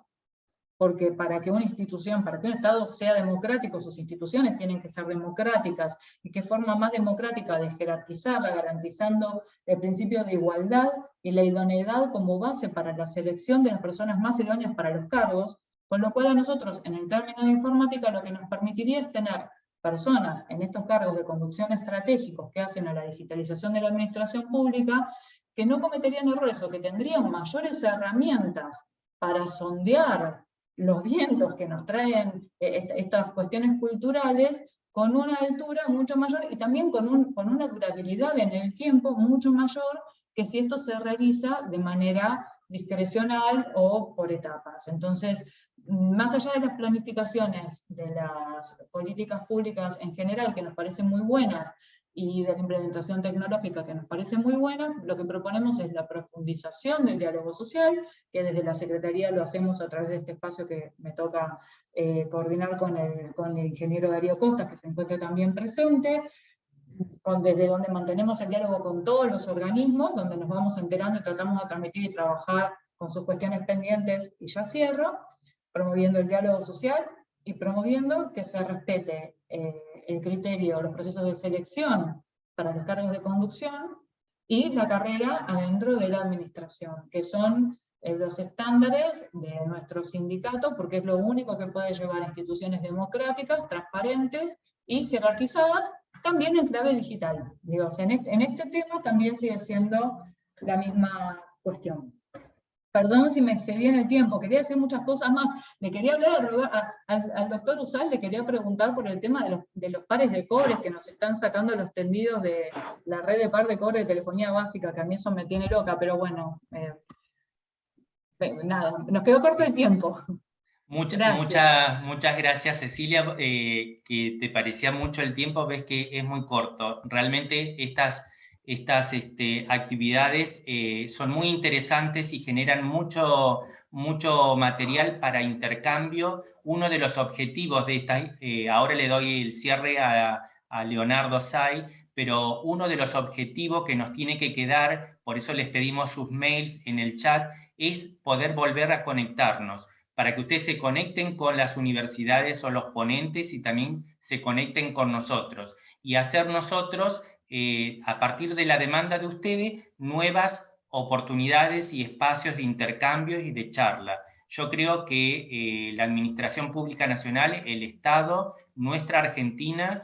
porque para que una institución, para que un Estado sea democrático, sus instituciones tienen que ser democráticas, y qué forma más democrática de jerarquizarla, garantizando el principio de igualdad y la idoneidad como base para la selección de las personas más idóneas para los cargos, con lo cual a nosotros, en el término de informática, lo que nos permitiría es tener personas en estos cargos de conducción estratégicos que hacen a la digitalización de la administración pública, que no cometerían errores o que tendrían mayores herramientas para sondear los vientos que nos traen estas cuestiones culturales, con una altura mucho mayor y también con una durabilidad en el tiempo mucho mayor que si esto se realiza de manera discrecional o por etapas. Entonces, más allá de las planificaciones de las políticas públicas en general, que nos parecen muy buenas, y de la implementación tecnológica, que nos parece muy buena, lo que proponemos es la profundización del diálogo social, que desde la Secretaría lo hacemos a través de este espacio que me toca coordinar con el ingeniero Darío Costa, que se encuentra también presente, desde donde mantenemos el diálogo con todos los organismos, donde nos vamos enterando y tratamos de transmitir y trabajar con sus cuestiones pendientes, y ya cierro, promoviendo el diálogo social y promoviendo que se respete el criterio, los procesos de selección para los cargos de conducción y la carrera adentro de la administración, que son los estándares de nuestro sindicato, porque es lo único que puede llevar a instituciones democráticas, transparentes y jerarquizadas, también en clave digital. Digo, en este tema también sigue siendo la misma cuestión. Perdón si me excedí en el tiempo, quería decir muchas cosas más. Le quería hablar al doctor Usal, le quería preguntar por el tema de los pares de cobre que nos están sacando los tendidos de la red de par de cobre de telefonía básica, que a mí eso me tiene loca, pero bueno, nada, nos quedó corto el tiempo. Muchas gracias, Cecilia, que te parecía mucho el tiempo, ves que es muy corto. Realmente estas actividades son muy interesantes y generan mucho material para intercambio. Uno de los objetivos de estas, ahora le doy el cierre a Leonardo Say, pero uno de los objetivos que nos tiene que quedar, por eso les pedimos sus mails en el chat, es poder volver a conectarnos, para que ustedes se conecten con las universidades o los ponentes y también se conecten con nosotros, y hacer nosotros, a partir de la demanda de ustedes, nuevas oportunidades y espacios de intercambio y de charla. yo creo que la Administración Pública Nacional, el Estado, nuestra Argentina,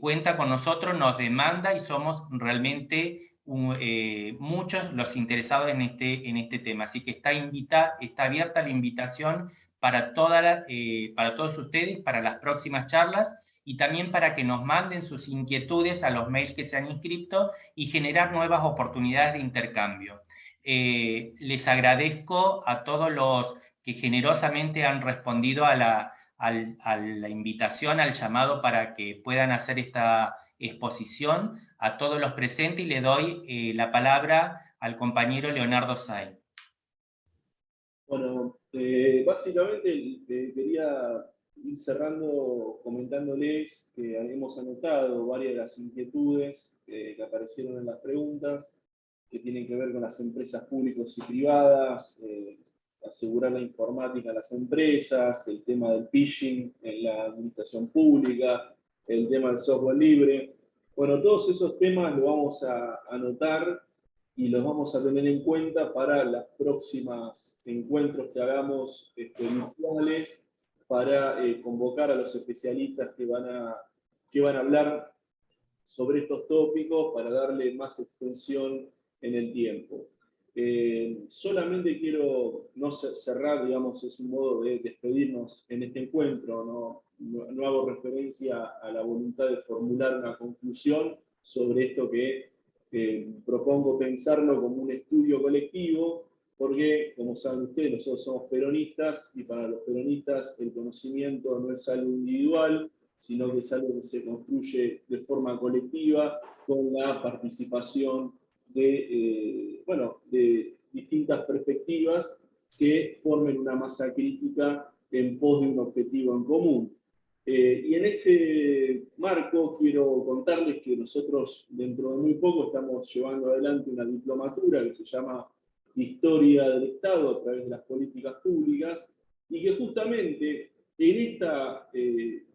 cuenta con nosotros, nos demanda y somos realmente muchos los interesados en este tema. Así que está abierta la invitación para todos ustedes, para las próximas charlas, y también para que nos manden sus inquietudes a los mails que se han inscrito y generar nuevas oportunidades de intercambio. Les agradezco a todos los que generosamente han respondido a la invitación, al llamado para que puedan hacer esta exposición, a todos los presentes, y le doy la palabra al compañero Leonardo Say. Bueno, básicamente quería ir cerrando comentándoles que hemos anotado varias de las inquietudes que aparecieron en las preguntas, que tienen que ver con las empresas públicas y privadas, asegurar la informática a las empresas, el tema del phishing en la administración pública, el tema del software libre. Bueno, todos esos temas los vamos a anotar y los vamos a tener en cuenta para los próximos encuentros que hagamos virtuales, para convocar a los especialistas que van a hablar sobre estos tópicos, para darle más extensión en el tiempo. Solamente quiero no cerrar, digamos, es un modo de despedirnos en este encuentro, no hago referencia a la voluntad de formular una conclusión sobre esto que propongo pensarlo como un estudio colectivo, porque, como saben ustedes, nosotros somos peronistas, y para los peronistas el conocimiento no es algo individual, sino que es algo que se construye de forma colectiva, con la participación de distintas perspectivas que formen una masa crítica en pos de un objetivo en común. Y en ese marco quiero contarles que nosotros dentro de muy poco estamos llevando adelante una diplomatura que se llama Historia del Estado a través de las políticas públicas, y que justamente en esta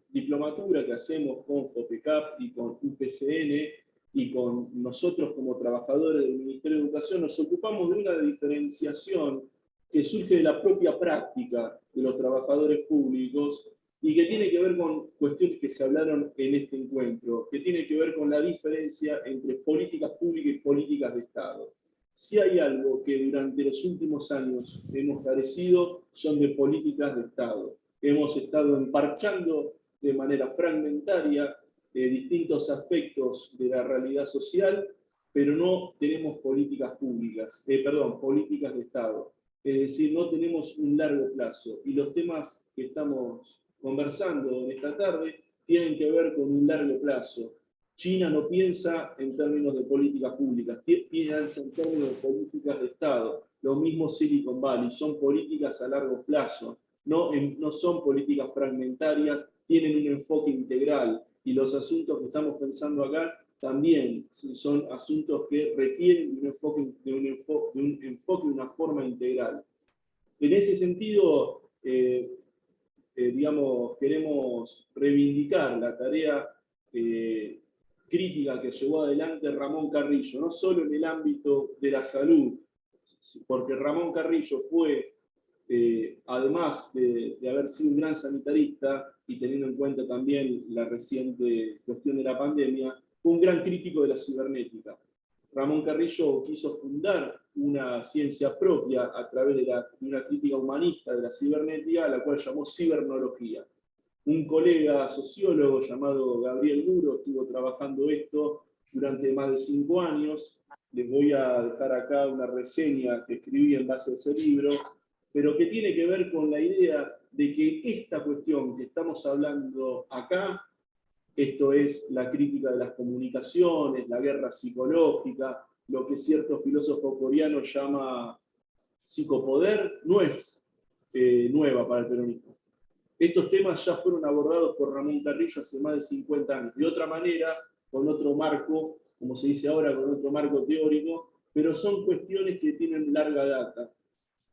diplomatura que hacemos con FOPECAP y con UPCN y con nosotros como trabajadores del Ministerio de Educación, nos ocupamos de una diferenciación que surge de la propia práctica de los trabajadores públicos, y que tiene que ver con cuestiones que se hablaron en este encuentro, que tiene que ver con la diferencia entre políticas públicas y políticas de Estado. Si hay algo que durante los últimos años hemos carecido, son de políticas de Estado. Hemos estado emparchando de manera fragmentaria distintos aspectos de la realidad social, pero no tenemos políticas públicas, políticas de Estado. Es decir, no tenemos un largo plazo. Y los temas que estamos conversando en esta tarde tienen que ver con un largo plazo. China no piensa en términos de políticas públicas, piensa en términos de políticas de Estado. Lo mismo Silicon Valley, son políticas a largo plazo, no son políticas fragmentarias, tienen un enfoque integral. Y los asuntos que estamos pensando acá también son asuntos que requieren de un enfoque, una forma integral. En ese sentido, queremos reivindicar la tarea crítica que llevó adelante Ramón Carrillo, no solo en el ámbito de la salud, porque Ramón Carrillo fue, además de haber sido un gran sanitarista, y teniendo en cuenta también la reciente cuestión de la pandemia, fue un gran crítico de la cibernética. Ramón Carrillo quiso fundar una ciencia propia a través de una crítica humanista de la cibernética, a la cual llamó cibernología. Un colega sociólogo llamado Gabriel Duro estuvo trabajando esto durante más de 5 años. Les voy a dejar acá una reseña que escribí en base a ese libro, pero que tiene que ver con la idea de que esta cuestión que estamos hablando acá, esto es la crítica de las comunicaciones, la guerra psicológica, lo que cierto filósofo coreano llama psicopoder, no es nueva para el peronismo. Estos temas ya fueron abordados por Ramón Carrillo hace más de 50 años, de otra manera, con otro marco, como se dice ahora, con otro marco teórico, pero son cuestiones que tienen larga data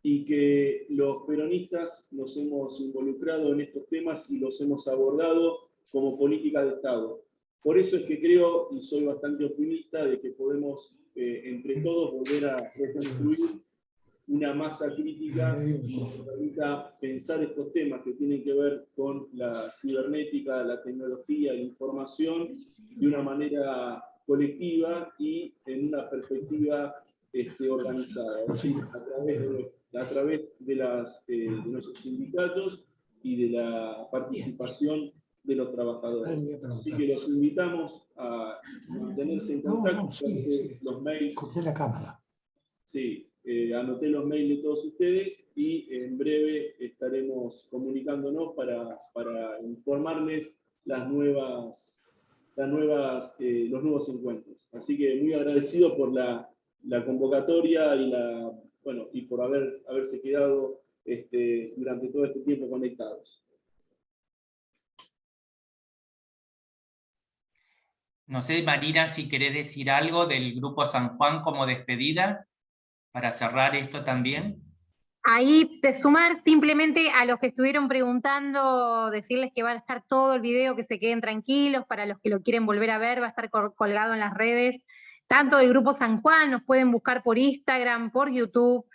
y que los peronistas nos hemos involucrado en estos temas y los hemos abordado como política de Estado. Por eso es que creo, y soy bastante optimista, de que podemos entre todos volver a reconstruir una masa crítica que nos permita pensar estos temas que tienen que ver con la cibernética, la tecnología, la información, de una manera colectiva y en una perspectiva organizada, es decir, a través de nuestros sindicatos y de la participación de los trabajadores. Así que los invitamos a mantenerse en contacto, los mails. Corté la cámara. Sí, anoté los mails de todos ustedes y en breve estaremos comunicándonos para informarles los nuevos encuentros. Así que muy agradecido por la convocatoria y por haberse quedado durante todo este tiempo conectados. No sé, Marina, si querés decir algo del Grupo San Juan como despedida, para cerrar esto también. Ahí de sumar simplemente a los que estuvieron preguntando, decirles que va a estar todo el video, que se queden tranquilos, para los que lo quieren volver a ver, va a estar colgado en las redes, tanto del Grupo San Juan, nos pueden buscar por Instagram, por YouTube,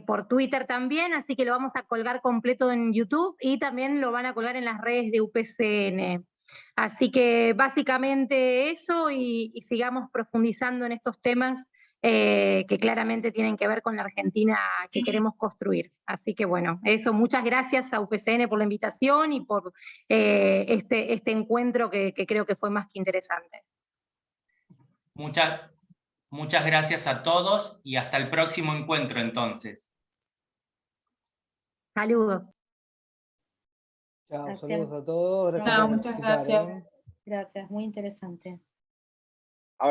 por Twitter también, así que lo vamos a colgar completo en YouTube y también lo van a colgar en las redes de UPCN. Así que básicamente eso y sigamos profundizando en estos temas que claramente tienen que ver con la Argentina que queremos construir. Así que bueno, eso, muchas gracias a UPCN por la invitación y por este encuentro que creo que fue más que interesante. Muchas gracias a todos y hasta el próximo encuentro entonces. Saludos. Chao, Gracias. saludos a todos. Gracias Chao, por muchas participar. gracias. Gracias, muy interesante.